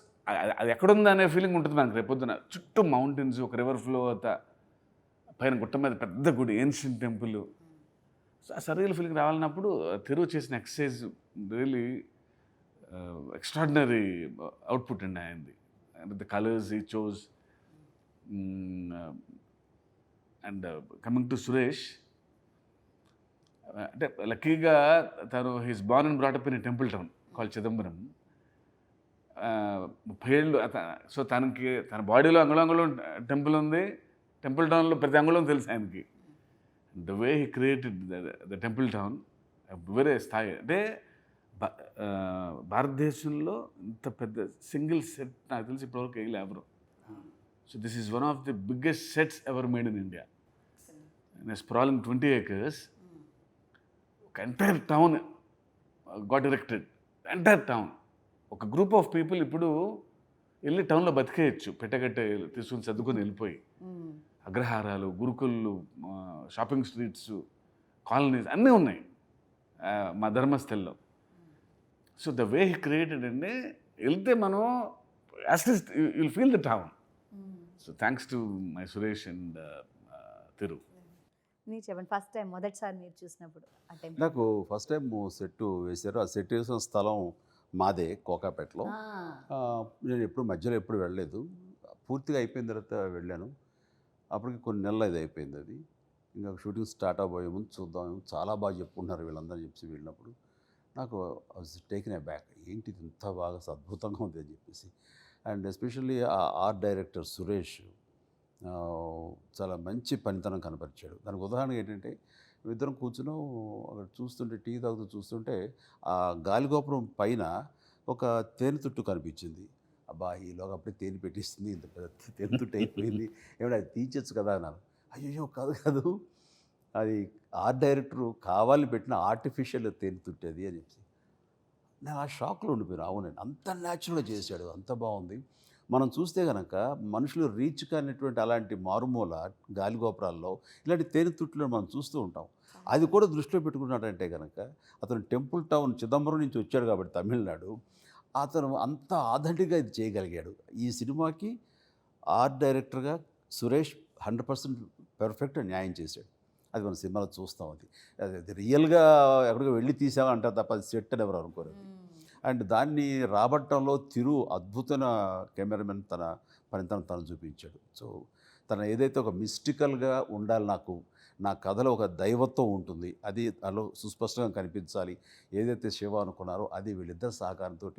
అది ఎక్కడుంది అనే ఫీలింగ్ ఉంటుంది మనకు. రేపొద్దున చుట్టూ మౌంటైన్స్, ఒక రివర్ ఫ్లో అవుతా, పైన గుట్ట మీద పెద్ద గుడి, ఏన్షియంట్ టెంపుల్. సో ఆ సరియల్ ఫీలింగ్ రావాలన్నప్పుడు తిరుగు చేసిన ఎక్సర్సైజ్ రియలీ ఎక్స్ట్రాడినరీ అవుట్పుట్ అండి ఆయనది. ద కలర్స్ ఈ chose. And coming to Suresh, అంటే లక్కీగా తను he's born and brought up in temple town call Chidambaram. 30 ఏళ్ళు. సో తన బాడీలో అంగుళం టెంపుల్ ఉంది, టెంపుల్ టౌన్లో ప్రతి అంగుళం తెలుసు ఆయనకి. The way he created the temple town వేరే స్థాయి. అంటే భారతదేశంలో ఇంత పెద్ద సింగిల్ సెట్ నాకు తెలిసి ఇప్పటివరకు వేయలే ఎవరు. So this is one of the biggest sets ever made in India. Sprawling 20 acres. ఒక entire town got erected, entire town. ఒక గ్రూప్ ఆఫ్ పీపుల్ ఇప్పుడు వెళ్ళి టౌన్లో బతికేయచ్చు, పెట్టగట్టే తీసుకుని సర్దుకొని వెళ్ళిపోయి. అగ్రహారాలు, గురుకుళ్ళు, షాపింగ్ స్ట్రీట్స్, కాలనీస్ అన్నీ ఉన్నాయి మా ధర్మస్థల్లో. So the way he created అండి, వెళ్తే మనం at least you'll feel the town. So thanks to my Suresh and Thiru. మీరు చెప్పండి, ఫస్ట్ టైం మొదటిసారి మీరు చూసినప్పుడు ఆ టెంపుల్. నాకు ఫస్ట్ టైం సెట్ వేశారు. ఆ సెట్ వేసిన స్థలం మాదే, కోకాపేటలో. నేను మధ్యలో ఎప్పుడు వెళ్ళలేదు. పూర్తిగా అయిపోయిన తర్వాత వెళ్ళాను. అప్పటికి కొన్ని నెలలు అది అయిపోయింది. అది ఇంకా షూటింగ్ స్టార్ట్ అవబోయే ముందు చూద్దాం, చాలా బాగా చెప్పుకుంటున్నారు వీళ్ళందరూ చెప్పి వెళ్ళినప్పుడు నాకు టేకెన్ ఏ బ్యాక్. ఏంటి ఇంత బాగా అద్భుతంగా ఉంది అని చెప్పేసి. అండ్ ఎస్పెషల్లీ ఆ ఆర్ట్ డైరెక్టర్ సురేష్ చాలా మంచి పనితనం కనపరిచాడు. దానికి ఉదాహరణ ఏంటంటే, ఇద్దరం కూర్చుని అక్కడ చూస్తుంటే, టీ తాగుతూ చూస్తుంటే ఆ గాలిగోపురం పైన ఒక తేనె తుట్టు కనిపించింది. అబ్బా, ఈలోగా అప్పుడే తేనె పెట్టిస్తుంది, ఇంత పెద్ద తేనె తుట్టు అయిపోయింది, ఏమైనా అది తీయచ్చు కదా అన్నారు. అయ్యో కాదు, అది ఆర్ట్ డైరెక్టరు కావాలని పెట్టిన ఆర్టిఫిషియల్ తేనె తుట్టు అది అని చెప్పి నేను ఆ షాక్లో ఉండిపోయాను. అవునండి, అంత న్యాచురల్గా చేశాడు, అంత బాగుంది. మనం చూస్తే కనుక మనుషులు రీచ్ కానిటువంటి అలాంటి మారుమూల గాలిగోపురాల్లో ఇలాంటి తేనె తుట్టులను మనం చూస్తూ ఉంటాం. అది కూడా దృష్టిలో పెట్టుకున్నాడంటే కనుక, అతను టెంపుల్ టౌన్ చిదంబరం నుంచి వచ్చాడు కాబట్టి తమిళనాడు, అతను అంత ఆథెంటిక్గా ఇది చేయగలిగాడు. ఈ సినిమాకి ఆర్ట్ డైరెక్టర్గా సురేష్ 100% పర్ఫెక్ట్ న్యాయం చేశాడు. అది మన సినిమాలో చూస్తాం. అది రియల్గా ఎక్కడికో వెళ్ళి తీసామంటారు తప్ప అది సెట్ అని ఎవరు అనుకోరు. అండ్ దాన్ని రాబట్టంలో తిరు అద్భుతమైన కెమెరామెన్ తన పనితనం తను చూపించాడు. సో తను ఏదైతే ఒక మిస్టికల్గా ఉండాలి, నా కథలో ఒక దైవత్వం ఉంటుంది, అది అలో సుస్పష్టంగా కనిపించాలి, ఏదైతే శివ అనుకున్నారో అది వీళ్ళిద్దరి సహకారంతో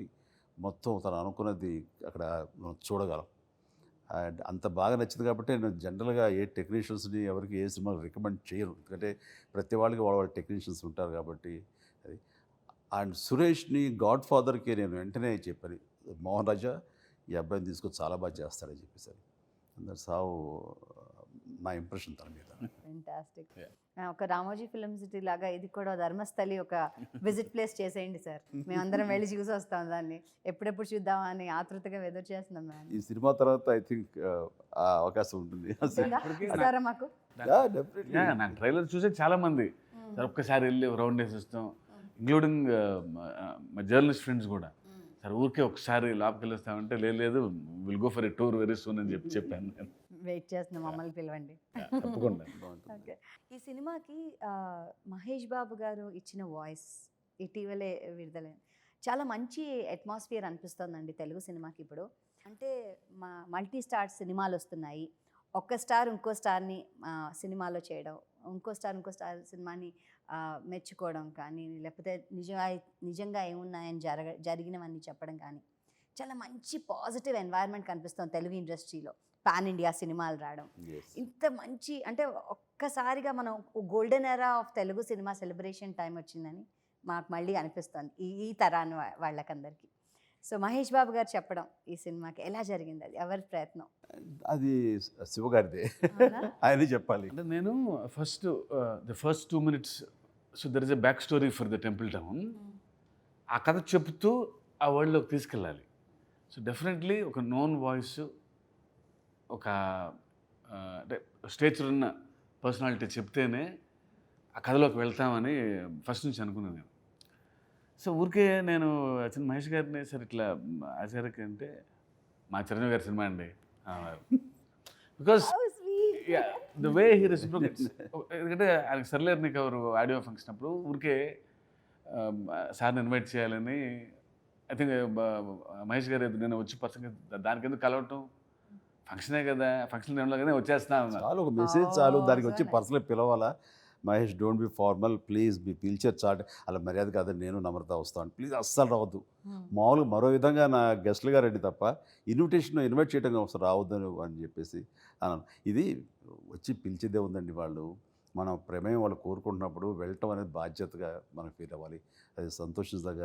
మొత్తం తను అనుకున్నది అక్కడ మనం చూడగలం. అండ్ అంత బాగా నచ్చింది కాబట్టి నేను జనరల్గా ఏ టెక్నీషియన్స్ని ఎవరికి ఏ సినిమా రికమెండ్ చేయను. ఎందుకంటే ప్రతి వాళ్ళకి వాళ్ళ టెక్నీషియన్స్ ఉంటారు కాబట్టి. అది అండ్ సురేష్ని గాడ్ ఫాదర్కి నేను వెంటనే చెప్పాను, మోహన్ రాజా ఈ అబ్బాయిని తీసుకొని చాలా బాగా చేస్తాడని చెప్పేసారు. దట్స్ హౌ నా ఇంప్రెషన్ తన మీద. ఫెంటాస్టిక్. ఒక రామోజీ ఫిల్మ్ సిటీ లాగా ఇది కూడా ధర్మస్థలి ఒక విజిట్ ప్లేస్ చేసేయండి సార్, మేమందరం వెళ్ళి చూసి వస్తాం. దాన్ని ఎప్పుడెప్పుడు చూద్దామని ఆతృతగా ఎదురు చేస్తున్నాం మ్యామ్. ఈ సినిమా తర్వాత ఐ థింక్ ఆ అవకాశం ఉంటుంది. ఇస్తారా మాకు? నాకు ట్రైలర్ చూసే చాలా మంది సార్ ఒక్కసారి వెళ్ళి రౌండ్ వేసి వస్తాం, ఇంక్లూడింగ్ మా జర్నలిస్ట్ ఫ్రెండ్స్ కూడా. సార్ ఊరికే ఒకసారి లోపలికి వెళ్ళొస్తామంటే లేదు will go for a tour very soon అని చెప్పాను నేను. వెయిట్ చేస్తున్నాం, మమ్మల్ని పిలవండి. తప్పకుండా. ఓకే, ఈ సినిమాకి మహేష్ బాబు గారు ఇచ్చిన వాయిస్ ఇటీవలే విడుదల, చాలా మంచి అట్మాస్ఫియర్ అనిపిస్తుందండి తెలుగు సినిమాకి ఇప్పుడు. అంటే మల్టీ స్టార్ సినిమాలు వస్తున్నాయి, ఒక్క స్టార్ ఇంకో స్టార్ని సినిమాలో చేయడం, ఇంకో స్టార్ సినిమాని మెచ్చుకోవడం కానీ, లేకపోతే నిజంగా ఏమున్నాయని జరిగినవన్నీ చెప్పడం కానీ చాలా మంచి పాజిటివ్ ఎన్వైర్న్మెంట్ కనిపిస్తుంది తెలుగు ఇండస్ట్రీలో, పాన్ ఇండియా సినిమాలు రావడం. Yes. ఇంత మంచి అంటే ఒక్కసారిగా మనం golden era of Telugu cinema celebration time వచ్చిందని మాకు మళ్ళీ అనిపిస్తుంది ఈ తరాన్ని వాళ్ళకందరికీ. సో మహేష్ బాబు గారు చెప్పడం ఈ సినిమాకి ఎలా జరిగింది, అది ఎవరి ప్రయత్నం? అది శివగారిదే, అవునా? ఆయనే చెప్పాలి. అంటే నేను the first 2 minutes, so there is a back story for the temple town. ఆ కథ చెప్తూ ఆ వరల్డ్లోకి తీసుకెళ్ళాలి. సో డెఫినెట్లీ ఒక నోన్ వాయిస్, ఒక అంటే స్టేచర్ ఉన్న పర్సనాలిటీ చెప్తేనే ఆ కథలోకి వెళ్తామని ఫస్ట్ నుంచి అనుకున్నాను నేను. సో ఊరికే నేను చిన్న మహేష్ గారిని సార్ ఇట్లా ఆచార్యకి అంటే మా చిరంజీవి గారి సినిమా అండి, because How sweet. The way he reciprocates. ఎందుకంటే ఆయనకి సర్లేరు నీకు ఎవరు ఆడియో ఫంక్షన్ అప్పుడు ఊరికే సార్ని ఇన్వైట్ చేయాలని ఐ థింక్ మహేష్ గారు నేను వచ్చి పర్సన్ దానికి ఎందుకు కలవటం, ఫంక్షనే కదా, ఫంక్షన్ టైంలో కానీ వచ్చేస్తా ఉన్నారు. చాలు ఒక మెసేజ్ చాలు, Oh, దానికి so వచ్చి nice. పర్సనల్ పిలవాలా, Mahesh don't be formal please, మీ పిలిచే చాట్ అలా మర్యాద కాదని నేను నమ్రత వస్తాను ప్లీజ్, అస్సలు రావద్దు. మామూలుగా మరో విధంగా నా గెస్ట్లుగా రండి తప్ప ఇన్వైట్ చేయడం అవసరం రావద్దు అని చెప్పేసి అన్నాను. ఇది వచ్చి పిలిచేదే ఉందండి, వాళ్ళు మన ప్రమేయం వాళ్ళు కోరుకుంటున్నప్పుడు వెళ్ళటం అనేది బాధ్యతగా మనం ఫీల్ అవ్వాలి, అది సంతోషించదగ్గ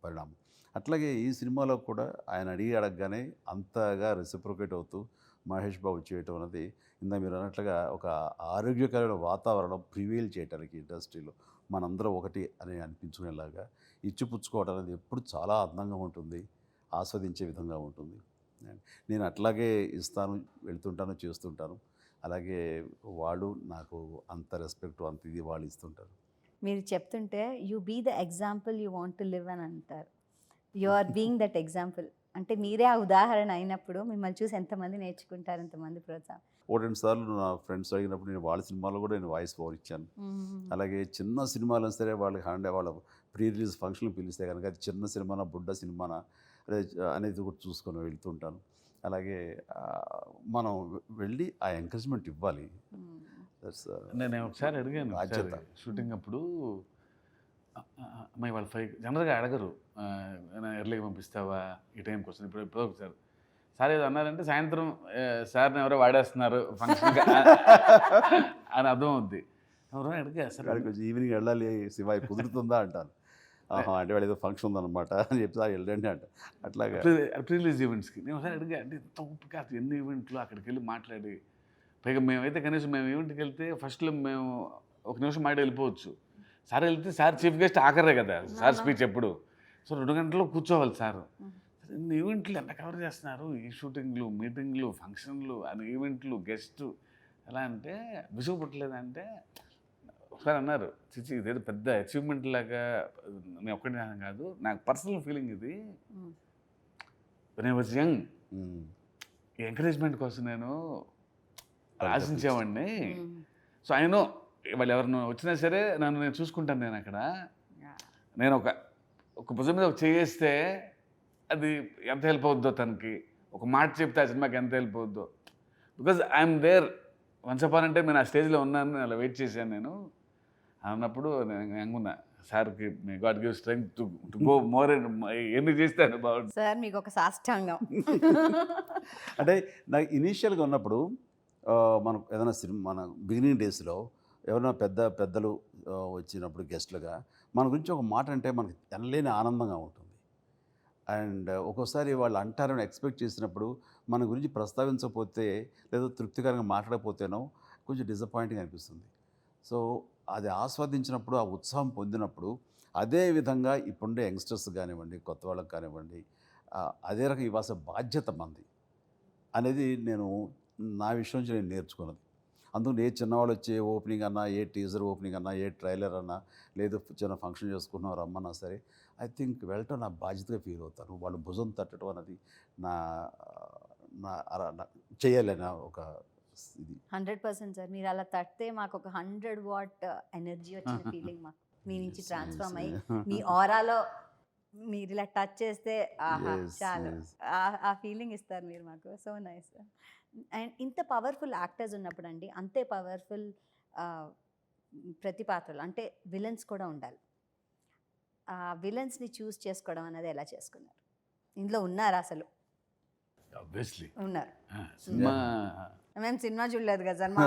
పరిణామం. అట్లాగే ఈ సినిమాలో కూడా ఆయన అడగగానే అంతగా రెసిప్రోకేట్ అవుతూ మహేష్ బాబు చేయటం అనేది ఇందా మీరు అన్నట్లుగా ఒక ఆరోగ్యకరమైన వాతావరణం ప్రివేల్ చేయడానికి ఇండస్ట్రీలో మనందరం ఒకటి అని అనిపించుకునేలాగా ఇచ్చిపుచ్చుకోవడం అనేది ఎప్పుడు చాలా అందంగా ఉంటుంది, ఆస్వాదించే విధంగా ఉంటుంది. నేను అట్లాగే ఇస్తాను, వెళ్తుంటాను, చేస్తుంటాను. అలాగే వాళ్ళు నాకు అంత రెస్పెక్ట్ అంత ఇది వాళ్ళు ఇస్తుంటారు. మీరు చెప్తుంటే you be the example you want to live అని అంటారు. You are being that example. అంటే మీరే ఆ ఉదాహరణ అయినప్పుడు మిమ్మల్ని చూసి ఎంతమంది నేర్చుకుంటారు, ఎంతమంది ప్రోత్సాహం. 1-2 సార్లు నా ఫ్రెండ్స్ అడిగినప్పుడు నేను వాళ్ళ సినిమాలో కూడా నేను వాయిస్ ఓవర్ ఇచ్చాను. అలాగే చిన్న సినిమాలు సరే వాళ్ళకి వాళ్ళ ప్రీ రిలీజ్ ఫంక్షన్లు పిలిస్తే కనుక అది చిన్న సినిమానా బుడ్డ సినిమానా అనేది కూడా చూసుకొని వెళ్తుంటాను. అలాగే మనం వెళ్ళి ఆ ఎంకరేజ్మెంట్ ఇవ్వాలి. నేను ఒకసారి అడిగాను బాధ్యత. షూటింగ్ అప్పుడు, అమ్మాయి వాళ్ళు 5 జనరల్గా అడగరు, ఎర్లీగా పంపిస్తావా ఈ టైంకి వస్తుంది, ఇప్పుడు ఒకసారి సార్ ఏదో అన్నారంటే సాయంత్రం సార్ని ఎవరో వాడేస్తున్నారు ఫంక్షన్గా అని అర్థం అవుద్ది. ఎవరో అడిగా సార్ కొంచెం ఈవినింగ్ వెళ్ళాలి శివ కుదురుతుందా అంటాను. అంటే వాళ్ళు ఏదో ఫంక్షన్ ఉందన్నమాట అని చెప్తే వెళ్ళండి అంట. అట్లాగా ప్రీ రిలీజ్ ఈవెంట్స్కి నేను ఒకసారి అడిగా, అంటే ఇంత ఓపిక ఎన్ని ఈవెంట్లు అక్కడికి వెళ్ళి మాట్లాడి, పైగా మేమైతే కనీసం మేము ఈవెంట్కి వెళ్తే ఫస్ట్లో మేము 1 నిమిషం మాట వెళ్ళిపోవచ్చు, సార్ వెళ్తే సార్ చీఫ్ గెస్ట్ ఆఖరే కదా సార్ స్పీచ్ ఎప్పుడు, సో 2 గంటల్లో కూర్చోవాలి సార్. ఇన్ని ఈవెంట్లు ఎంత కవర్ చేస్తున్నారు, ఈ షూటింగ్లు, మీటింగ్లు, ఫంక్షన్లు, అని ఈవెంట్లు, గెస్ట్, ఎలా అంటే విసుగు పుట్టలేదంటే ఒకసారి అన్నారు, చిచి ఇదేదో పెద్ద అచీవ్మెంట్ లాగా నేను ఒక్కడే కాదు, నాకు పర్సనల్ ఫీలింగ్ ఇది, నేను వాజ్ యంగ్ ఈ ఎంకరేజ్మెంట్ కోసం నేను ఆశించేవాడిని. సో ఆయన వాళ్ళు ఎవరినో వచ్చినా సరే నన్ను నేను చూసుకుంటాను, నేను అక్కడ నేను ఒక భుజం మీద ఒక చేస్తే అది ఎంత హెల్ప్ అవుద్దో, తనకి ఒక మాట చెప్తే ఆ సినిమాకి ఎంత హెల్ప్ అవుద్దో, because I'm there once upon అంటే నేను ఆ స్టేజ్లో ఉన్నాను, అలా వెయిట్ చేశాను నేను అన్నప్పుడు నేను యంగున్నా. సార్కి God give strength to go more and ఎన్ని చేస్తాను బాగుంటుంది సార్ మీకు ఒక సాష్టాంగం. అంటే నాకు ఇనీషియల్గా ఉన్నప్పుడు మనం ఏదైనా సినిమా మన బిగినింగ్ డేస్లో ఎవరైనా పెద్దలు వచ్చినప్పుడు గెస్ట్లుగా మన గురించి ఒక మాట అంటే మనకి ఎనలేని ఆనందంగా ఉంటుంది. అండ్ ఒక్కోసారి వాళ్ళు అంటారని ఎక్స్పెక్ట్ చేసినప్పుడు మన గురించి ప్రస్తావించకపోతే లేదా తృప్తికరంగా మాట్లాడకపోతేనో కొంచెం డిసప్పాయింటింగ్ అనిపిస్తుంది. సో అది ఆస్వాదించినప్పుడు, ఆ ఉత్సాహం పొందినప్పుడు, అదే విధంగా ఇప్పుడుండే యంగ్స్టర్స్ కానివ్వండి, కొత్త వాళ్ళకి కానివ్వండి, అదే రకం ఇవ్వాల్సిన బాధ్యత మంది అనేది నేను నా విషయం నుంచి నేను నేర్చుకున్నది. అందుకు ఏ చిన్నవాళ్ళు వచ్చే ఓపెనింగ్ అన్నా, ఏ టీజర్ ఓపెనింగ్ అన్నా, ఏ ట్రైలర్ అన్నా, లేదు చిన్న ఫంక్షన్ చేసుకున్నాం రమ్మన్నా సరే, ఐ థింక్ వెళ్ళటం నా బాధ్యతగా ఫీల్ అవుతాను. వాళ్ళు భుజం తట్టడం అనేది నా చేయాలన్న ఒక ఇది. 100% సార్, మీరు అలా తట్టే మాకు ఒక 100 వాట్ ఎనర్జీ వచ్చిన ఫీలింగ్ మాకు మీ నుంచి ట్రాన్స్ఫార్మ్ అయ్యి, మీ ఆరాలో మీరు ఇలా టచ్ చేస్తే ఆహా చాలు, ఆ ఫీలింగ్ ఇస్తారు మీరు మాకు. So nice. అండ్ ఇంత పవర్ఫుల్ యాక్టర్స్ ఉన్నప్పుడు అండి, అంతే పవర్ఫుల్ ప్రతి పాత్రలు అంటే విలన్స్ కూడా ఉండాలి. ఆ విలన్స్ని చూస్ చేసుకోవడం అనేది ఎలా చేసుకున్నారు ఇందులో ఉన్నారు అసలు ఆబ్వియస్లీ ఉన్నారు. సినిమా మేము సినిమా చూడలేదు కదా సార్, మా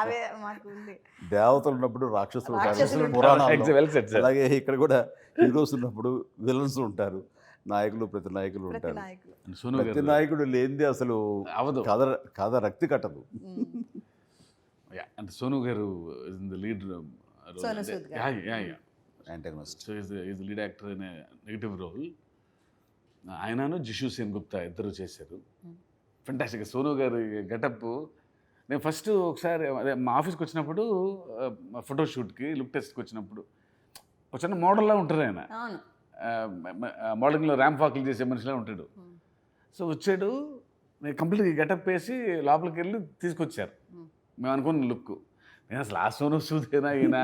ఆవే మాకు ఉంది. దేవతలు ఉన్నప్పుడు రాక్షసులు రాక్షసులు ఉంటారు ఉంటారు. పురాణాల్లో. Well said, sir. అలాగే ఇక్కడ కూడా హీరోస్ ఉన్నప్పుడు విలన్స్ ఉంటారు, నాయకులు ప్రతి నాయకులు ప్రతి ఉంటారు. నాయకులు. సోను ప్రతి గారు నాయకుడు లేనిదే అసలు అవదు. కథ కథ రక్తి కట్టదు. అంటే సోను గారు లీడ్ సోను సూద్ గారు. Antagonist. So is lead actor in negative role. ఆయనను జిషు సేన్ గుప్తా ఇద్దరు చేశారు. ఫెంటాస్టిక్. సోను గారి గెటప్ నేను ఫస్ట్ ఒకసారి అదే మా ఆఫీస్కి వచ్చినప్పుడు ఫోటోషూట్కి లుక్ టెస్ట్కి వచ్చినప్పుడు ఒక చిన్న మోడల్లా ఉంటారు ఆయన. అవును. మోడలింగ్లో ర్యాంప్ వాకింగ్ చేసే మనిషిలా ఉంటాడు. సో వచ్చాడు, నేను కంప్లీట్గా గెటప్ వేసి లోపలికి వెళ్ళి తీసుకొచ్చారు మేము అనుకున్న లుక్. నేను అసలు ఆ సోను సూదేనా ఈయన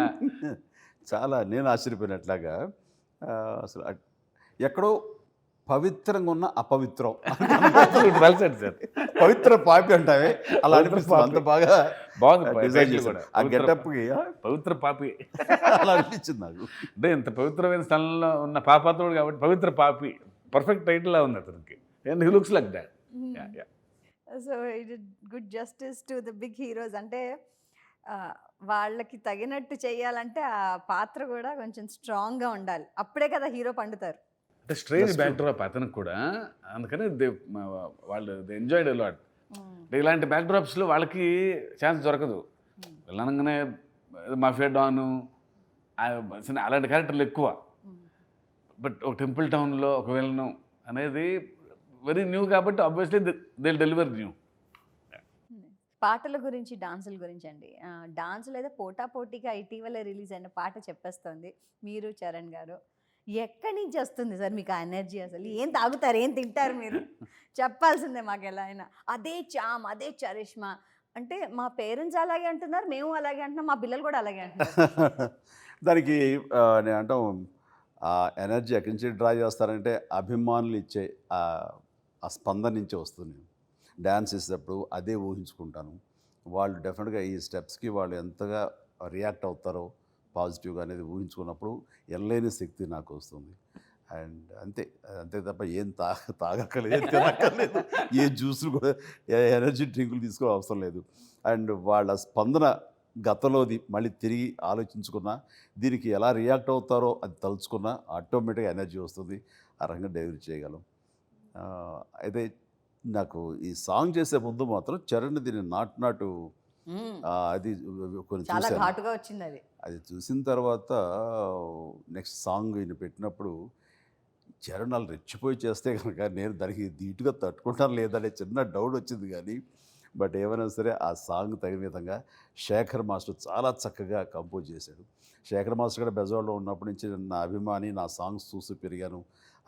చాలా నేను ఆశ్చర్యపోయినట్లాగా అసలు ఎక్కడో పవిత్రంగా ఉన్న అపవిత్రం. సార్ పవిత్ర పాపి అంటావే అలా అనిపిస్తుంది. అంత బాగా బాగుంది డిజైన్ title చేశారు. కూడా. ఆ గెటప్కి పవిత్ర పాపి అలా అనిపించింది నాకు. అంటే ఇంత పవిత్రమైన స్థలంలో ఉన్న పాపాత్రుడు కాబట్టి పవిత్ర పాపి పర్ఫెక్ట్ టైటిల్లా ఉంది అతనికి. And he looks like that. So it good justice to the big heroes. అంటే వాళ్ళకి తగినట్టు చేయాలంటే ఆ పాత్ర కూడా కొంచెం స్ట్రాంగ్గా ఉండాలి, అప్పుడే కదా హీరో పండుతారు. అంటే స్ట్రేంజ్ బ్యాక్డ్రాప్ అతనికి కూడా, అందుకని వాళ్ళు ఎంజాయ్డ్ అలాట్. ఇలాంటి బ్యాక్డ్రాప్స్లో వాళ్ళకి ఛాన్స్ దొరకదు. వెళ్ళనగానే మాఫియా డాను అలాంటి క్యారెక్టర్లు ఎక్కువ. బట్ ఒక టెంపుల్ టౌన్లో ఒక వెళ్ళను అనేది వెరీ న్యూ కాబట్టి ఆబ్వియస్లీ దే డెలివర్ న్యూ. పాటల గురించి, డాన్సుల గురించి అండి. డాన్సులు అయితే పోటాపోటీగా ఇటీవల రిలీజ్ అయిన పాట చెప్పేస్తోంది. మీరు చరణ్ గారు ఎక్కడి నుంచి వస్తుంది సార్ మీకు ఆ ఎనర్జీ? అసలు ఏం తాగుతారు, ఏం తింటారు మీరు? చెప్పాల్సిందే మాకు ఎలా అయినా. అదే చామ్, అదే చరిష్మా. అంటే మా పేరెంట్స్ అలాగే అంటున్నారు, మేము అలాగే అంటున్నాం, మా పిల్లలు కూడా అలాగే అంటున్నారు. దానికి నేను అంటాం ఆ ఎనర్జీ ఎక్కడి నుంచి డ్రా చేస్తారంటే అభిమానులు ఇచ్చే ఆ స్పందన నుంచే వస్తుంది. డ్యాన్స్ చేసేటప్పుడు అదే ఊహించుకుంటాను. వాళ్ళు డెఫినెట్గా ఈ స్టెప్స్కి వాళ్ళు ఎంతగా రియాక్ట్ అవుతారో పాజిటివ్గా అనేది ఊహించుకున్నప్పుడు ఎనలేని శక్తి నాకు వస్తుంది. అండ్ అంతే అంతే తప్ప ఏం తాగక్కర్లేదు, ఏం తినక్కర్లేదు, ఏ జ్యూసులు కూడా ఎనర్జీ డ్రింకులు తీసుకో అవసరం లేదు. అండ్ వాళ్ళ స్పందన గతంలోది మళ్ళీ తిరిగి ఆలోచించుకున్నా, దీనికి ఎలా రియాక్ట్ అవుతారో అది తలుచుకున్నా ఆటోమేటిక్గా ఎనర్జీ వస్తుంది. ఆ రకంగా డెలివరీ చేయగలం. అయితే నాకు ఈ సాంగ్ చేసే ముందు మాత్రం చరణ్ దీన్ని నాటు అది కొన్ని చాలా చూశాను. ఘాటుగా వచ్చింది అది. అది చూసిన తర్వాత నెక్స్ట్ సాంగ్ ఈయన పెట్టినప్పుడు చరణ్ వాళ్ళు రెచ్చిపోయి చేస్తే కనుక నేను దానికి ధీటుగా తట్టుకుంటాను లేదనే చిన్న డౌట్ వచ్చింది. కానీ బట్ ఏమైనా సరే ఆ సాంగ్ తగిన విధంగా శేఖర్ మాస్టర్ చాలా చక్కగా కంపోజ్ చేశాడు. శేఖర్ మాస్టర్ కూడా బెజవాడలో ఉన్నప్పటి నుంచి నా అభిమాని, నా సాంగ్స్ చూసి పెరిగాను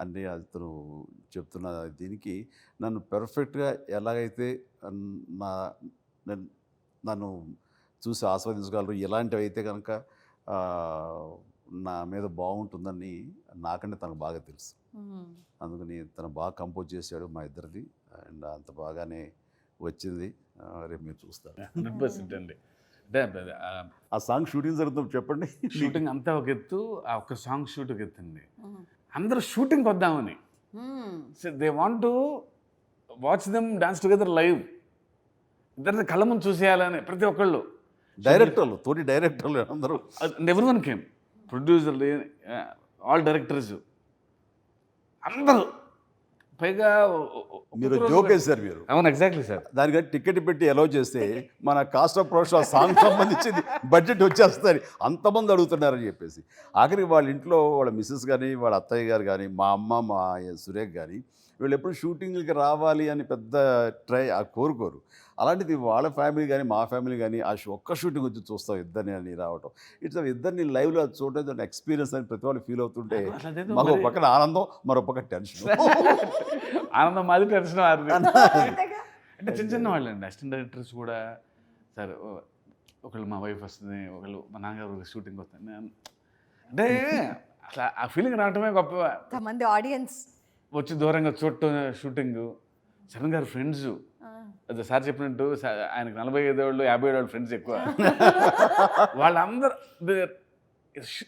అని అతను చెప్తున్న దీనికి నన్ను పెర్ఫెక్ట్గా ఎలాగైతే నన్ను చూసి ఆస్వాదించగలరు, ఇలాంటివి అయితే కనుక నా మీద బాగుంటుందని నాకంటే తనకు బాగా తెలుసు. అందుకని తను బాగా కంపోజ్ చేశాడు మా ఇద్దరిది. అండ్ అంత బాగానే వచ్చింది. రేపు మీరు చూస్తారు. 100% అండి. అంటే ఆ సాంగ్ షూటింగ్ జరుగుతుంది చెప్పండి. షూటింగ్ అంతా ఒక ఎత్తు, ఆ ఒక్క సాంగ్ షూట్ ఒక ఎత్తుంది. అందరూ షూటింగ్కి వద్దామని, they want to watch them dance together live. ఇద్దరిని కళ్ళ ముందు చూసేయాలని ప్రతి ఒక్కళ్ళు, డైరెక్టర్లు, తోటి డైరెక్టర్లు అందరూ, ఎవరివన్ కేమ్, ప్రొడ్యూసర్లు, ఆల్ డైరెక్టర్స్ అందరూ. పైగా మీరు జోక్ వేశారు మీరు. అవును, ఎగ్జాక్ట్లీ సార్. దానికంటే టికెట్ పెట్టి అలౌ చేస్తే మన కాస్ట్ ఆఫ్ ప్రొడక్షన్ ఆ సాంగ్ సంబంధించింది బడ్జెట్ వచ్చేస్తుంది, అంతమంది అడుగుతున్నారని చెప్పేసి. ఆఖరికి వాళ్ళ ఇంట్లో వాళ్ళ మిస్సెస్ కానీ, వాళ్ళ అత్తయ్య గారు కానీ, మా అమ్మ, మా సురేఖ్ కానీ వీళ్ళు ఎప్పుడు షూటింగ్కి రావాలి అని పెద్ద కోరుకోరు. అలాంటిది వాళ్ళ ఫ్యామిలీ కానీ, మా ఫ్యామిలీ కానీ ఆ ఒక్క షూటింగ్ వచ్చి చూస్తాం ఇద్దరిని అని రావటం. ఇట్లా ఇద్దరిని లైవ్లో చూడటం ఎక్స్పీరియన్స్ అని ప్రతి వాళ్ళు ఫీల్ అవుతుంటే మాకు ఒక పక్కన ఆనందం, మరో పక్కన టెన్షన్. ఆనందం మాది, టెన్షన్ మాది. అంటే చిన్న చిన్న వాళ్ళు అండి అసిస్టెంట్ డైరెక్టర్స్ కూడా. సార్ ఒకళ్ళు మా వైఫ్ వస్తుంది, ఒకళ్ళు మా నాన్నగారు షూటింగ్ వస్తుంది అంటే అసలు ఆ ఫీలింగ్ రావటమే గొప్ప. మంది ఆడియన్స్ వచ్చి దూరంగా చూడటం షూటింగ్. చరణ్ గారు ఫ్రెండ్స్, అదే సార్ చెప్పినట్టు ఆయనకు 45 ఏళ్ళు 50 ఏళ్ళు ఫ్రెండ్స్ ఎక్కువ. వాళ్ళందరూ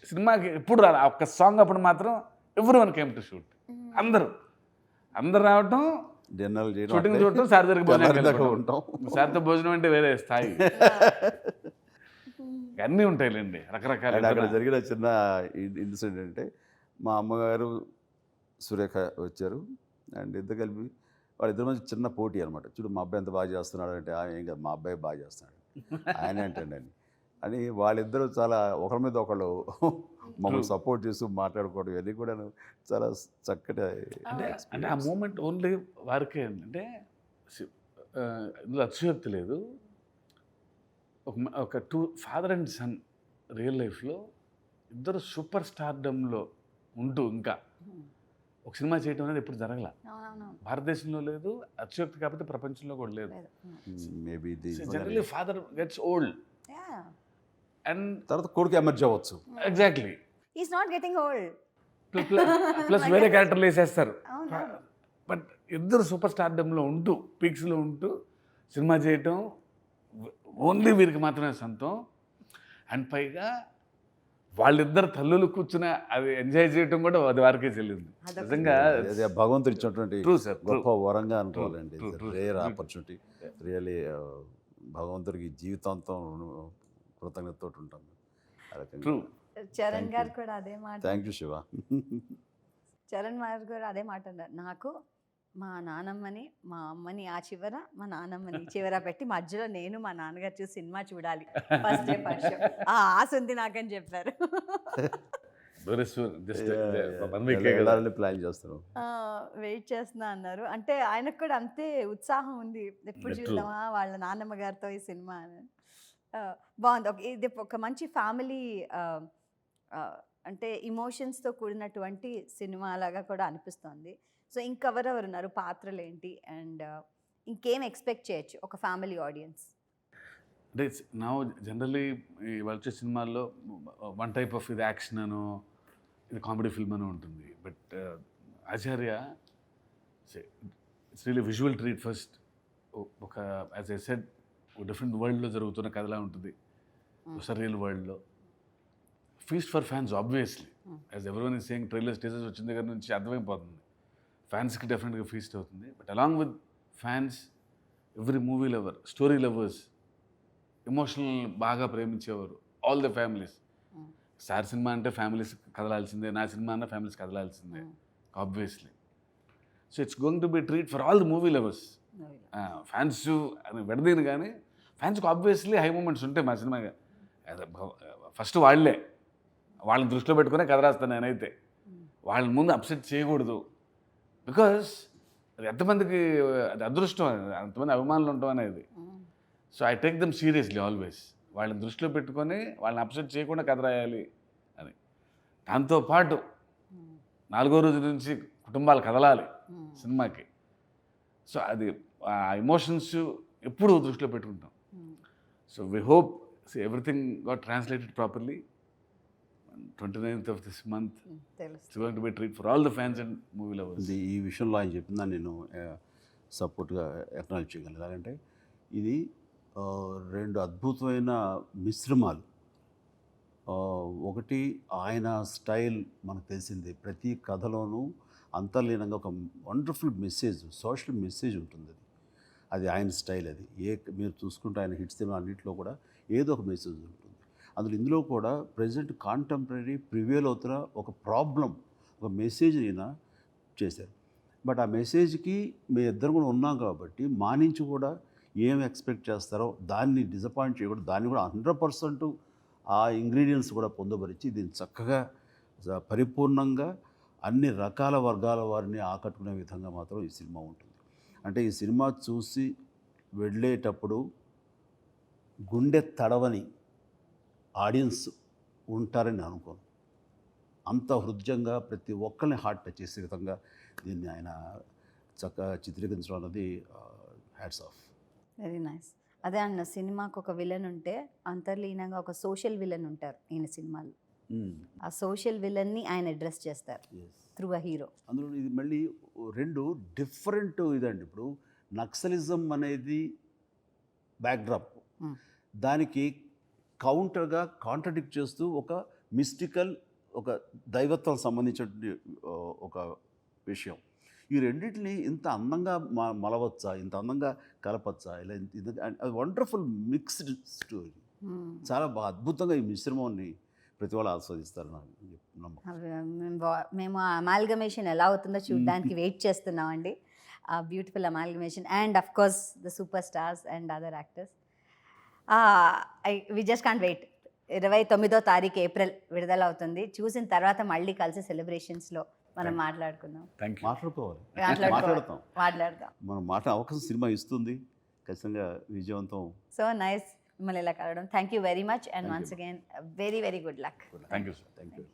సినిమాకి ఎప్పుడు రాదు, ఒక్క సాంగ్ అప్పుడు మాత్రం ఎవ్రీవన్ కేమ్ టు షూట్. అందరూ అందరు రావటం, డిన్నర్లు చేయడం షూటింగ్ అంటే చూడటం, సార్ దగ్గర భోజనం తెల్లారి దాకా ఉంటాం. సార్తో భోజనం అంటే వేరే స్థాయి. అన్నీ ఉంటాయిలేండి రకరకాల. అండ్ అక్కడ జరిగిన చిన్న ఇన్సిడెంట్ అంటే మా అమ్మగారు సురేఖ వచ్చారు అండ్ ఇద్దరు కలిపి వాళ్ళిద్దరి మధ్య చిన్న పోటీ అనమాట. చూడు మా అబ్బాయి ఎంత బాగా చేస్తున్నాడు అంటే ఏం కాదు మా అబ్బాయి బాగా చేస్తున్నాడు ఆయన ఏంటండి అని వాళ్ళిద్దరూ చాలా ఒకరి మీద ఒకళ్ళు మమ్మల్ని సపోర్ట్ చేస్తూ మాట్లాడుకోవడం ఇవన్నీ కూడా చాలా చక్కటి అంటే అంటే ఆ మూమెంట్ ఓన్లీ వారికే అంటే ఇందులో అతిశయోక్తి లేదు. ఒక ఫాదర్ అండ్ సన్ రియల్ లైఫ్లో ఇద్దరు సూపర్ స్టార్డమ్లో ఉంటూ ఇంకా ఒక సినిమా చేయడం అనేది ఎప్పుడు జరగల, భారతదేశంలో లేదు, అతిశయోక్తి కాకపోతే ప్రపంచంలో కూడా లేదు. Maybe generally father gets old and తర్వాత కొడుకు ఎమర్జీ అవ్వచ్చు. Exactly is not getting old. Plus వేరే క్యారెక్టర్లు వేసేస్తారు. బట్ ఇద్దరు సూపర్ స్టార్డమ్లో ఉంటూ పీక్స్లో ఉంటూ సినిమా చేయటం ఓన్లీ వీరికి మాత్రమే సొంతం. అండ్ పైగా వాళ్ళిద్దరు తల్లులు కూర్చుని అది ఎంజాయ్ చేయటం కూడా అది వారికే చెల్లింది. నిజంగా అదే భగవంతుడు ఇచ్చినటువంటి ట్రూ సార్, గొప్ప వరంగా అనుకోవాలండి. True. Rare opportunity. రియలీ భగవంతుడికి జీవితాంతం కృతజ్ఞతతో ఉంటాం. ట్రూ. చరణ్ గారు కూడా అదే మాట. Thank you Shiva. చరణ్ గారు కూడా అదే మాట అన్నారు. నాకు మా నానమ్మని మా అమ్మని ఆ చివర మా నానమ్మని ఈ చివర పెట్టి మధ్యలో నేను మా నాన్నగారు చూసి సినిమా చూడాలి ఫస్ట్ డే ఫస్ట్ షో. ఆ ఆశ ఉంది నాకని చెప్పారు. వెళ్ళాలని ప్లాన్ చేస్తున్నాం. వెయిట్ చేస్తున్నా అన్నారు. అంటే ఆయనకు కూడా అంతే ఉత్సాహం ఉంది, ఎప్పుడు True. చూద్దామా వాళ్ళ నాన్నమ్మ గారితో ఈ సినిమా అని. బాగుంది. ఇది ఒక మంచి ఫ్యామిలీ అంటే ఇమోషన్స్తో కూడినటువంటి సినిమా లాగా కూడా అనిపిస్తుంది. సో ఇంకెవరెవరు ఉన్నారు, పాత్రలు ఏంటి, అండ్ ఇంకేం ఎక్స్పెక్ట్ చేయొచ్చు ఒక ఫ్యామిలీ ఆడియన్స్? అంటే నా జనరల్లీ ఇవాళ వచ్చే సినిమాల్లో వన్ టైప్ ఆఫ్ ఇది యాక్షన్ అను ఇది కామెడీ ఫిల్మ్ అని ఉంటుంది. But Acharya it's really visual treat first. ఒక యాజ్ ఐ సెడ్ ఒక డిఫరెంట్ వరల్డ్లో జరుగుతున్న కథలా ఉంటుంది, ఒక రియల్ వరల్డ్లో. Feast for fans obviously, as everyone is saying. Trailer stages వచ్చిన దగ్గర నుంచి అర్థమైపోతుంది ఫ్యాన్స్కి డెఫినెట్గా ఫీస్ట్ అవుతుంది. But along with fans every movie lover, story lovers, emotional బాగా ప్రేమించేవారు, all the families. Sir cinema అంటే ఫ్యామిలీస్ కదలాల్సిందే, నా సినిమా అన్న ఫ్యామిలీస్ కదలాల్సిందే obviously. So it's going to be treat for all the movie lovers. Fans అని విడదీను కానీ ఫ్యాన్స్కి ఆబ్వియస్లీ హై మూమెంట్స్ ఉంటాయి మా సినిమా. ఫస్ట్ వాళ్ళని దృష్టిలో పెట్టుకునే కథ రాస్తాను నేనైతే. వాళ్ళ ముందు అప్సెట్ చేయకూడదు. బికాస్ అది ఎంతమందికి అది అదృష్టం, అంతమంది అభిమానులు ఉండటం అనేది. So I take them seriously always. వాళ్ళని దృష్టిలో పెట్టుకొని వాళ్ళని అప్సెట్ చేయకుండా కథ రాయాలి అని. దాంతోపాటు 4వ రోజు నుంచి కుటుంబాలు కదలాలి సినిమాకి. సో అది ఆ ఎమోషన్స్ ఎప్పుడు దృష్టిలో పెట్టుకుంటాం. So we hope everything got translated properly. 29th of this month. It's going to be a treat for all the fans and movie lovers. ఈ విషయంలో ఆయన చెప్పిందా నేను సపోర్ట్గా ఎక్నాలజ్ చేయగలను. ఎలాగంటే ఇది 2 అద్భుతమైన మిశ్రమాలు. ఒకటి ఆయన స్టైల్ మనకు తెలిసింది, ప్రతి కథలోనూ అంతర్లీనంగా ఒక వండర్ఫుల్ మెసేజ్, సోషల్ మెసేజ్ ఉంటుంది. అది ఆయన స్టైల్. అది మీరు చూసుకుంటే ఆయన హిట్ సినిమా అన్నింటిలో కూడా ఏదో ఒక మెసేజ్ ఉంటుంది. అందులో ఇందులో కూడా ప్రజెంట్ కాంటెంపరీ ప్రివేల్ అవుతున్న ఒక ప్రాబ్లం, ఒక మెసేజ్ ఈయన చేశారు. బట్ ఆ మెసేజ్కి మీ ఇద్దరు కూడా ఉన్నాం కాబట్టి మా నుంచి కూడా ఏం ఎక్స్పెక్ట్ చేస్తారో దాన్ని డిసప్పాయింట్ చేయకూడదు. దాన్ని కూడా 100% ఆ ఇంగ్రీడియంట్స్ కూడా పొందుపరిచి దీన్ని చక్కగా పరిపూర్ణంగా అన్ని రకాల వర్గాల వారిని ఆకట్టుకునే విధంగా మాత్రం ఈ సినిమా ఉంటుంది. అంటే ఈ సినిమా చూసి వెళ్ళేటప్పుడు గుండె తడవని ఆడియన్స్ ఉంటారని అనుకోను. అంత హృదయంగా ప్రతి ఒక్కరిని హార్ట్ టచ్ చేసే విధంగా దీన్ని ఆయన చక్కగా చిత్రీకరించడం అన్నది హ్యాట్స్ ఆఫ్. Very nice. అదే అన్న, సినిమాకు ఒక విలన్ ఉంటే అంతర్లీనంగా ఒక సోషల్ విలన్ ఉంటారు ఈయన సినిమాలో. ఆ సోషల్ విలన్ని ఆయన అడ్రస్ చేస్తారు త్రూ అ హీరో. అందులో ఇది మళ్ళీ 2 డిఫరెంట్ ఇదండి. ఇప్పుడు నక్సలిజం అనేది బ్యాక్డ్రాప్, దానికి కౌంటర్గా కాంట్రడిక్ట్ చేస్తూ ఒక మిస్టికల్, ఒక దైవత్వం సంబంధించిన ఒక విషయం. ఈ రెండింటిని ఇంత అందంగా మలవచ్చా, ఇంత అందంగా కలపచ్చా, ఇలా అది వండర్ఫుల్ మిక్స్డ్ స్టోరీ. చాలా బాగా అద్భుతంగా ఈ మిశ్రమాన్ని ప్రతి వాళ్ళు ఆస్వాదిస్తారు నాకు నమ్మకం. మేము అమాల్గమేషన్ ఎలా అవుతుందో చూడడానికి వెయిట్ చేస్తున్నామండి. A beautiful amalgamation and of course the super stars and other actors. We just can't wait. 29వ తారీఖు ఏప్రిల్ విడుదల అవుతుంది. చూసిన తర్వాత మళ్ళీ కలిసి సెలబ్రేషన్స్లో మనం మాట్లాడుకుందాం. Thank you. మాట్లాడుకోవాలి, మాట్లాడదాం. మనం అవకాశం సినిమా ఇస్తుంది, ఖచ్చితంగా విజయవంతం. సో నైస్ మిమ్మల్ని ఇలా కలవడం. Thank you very much and Thank once you. Again very very good luck. Thank you sir. Thank you.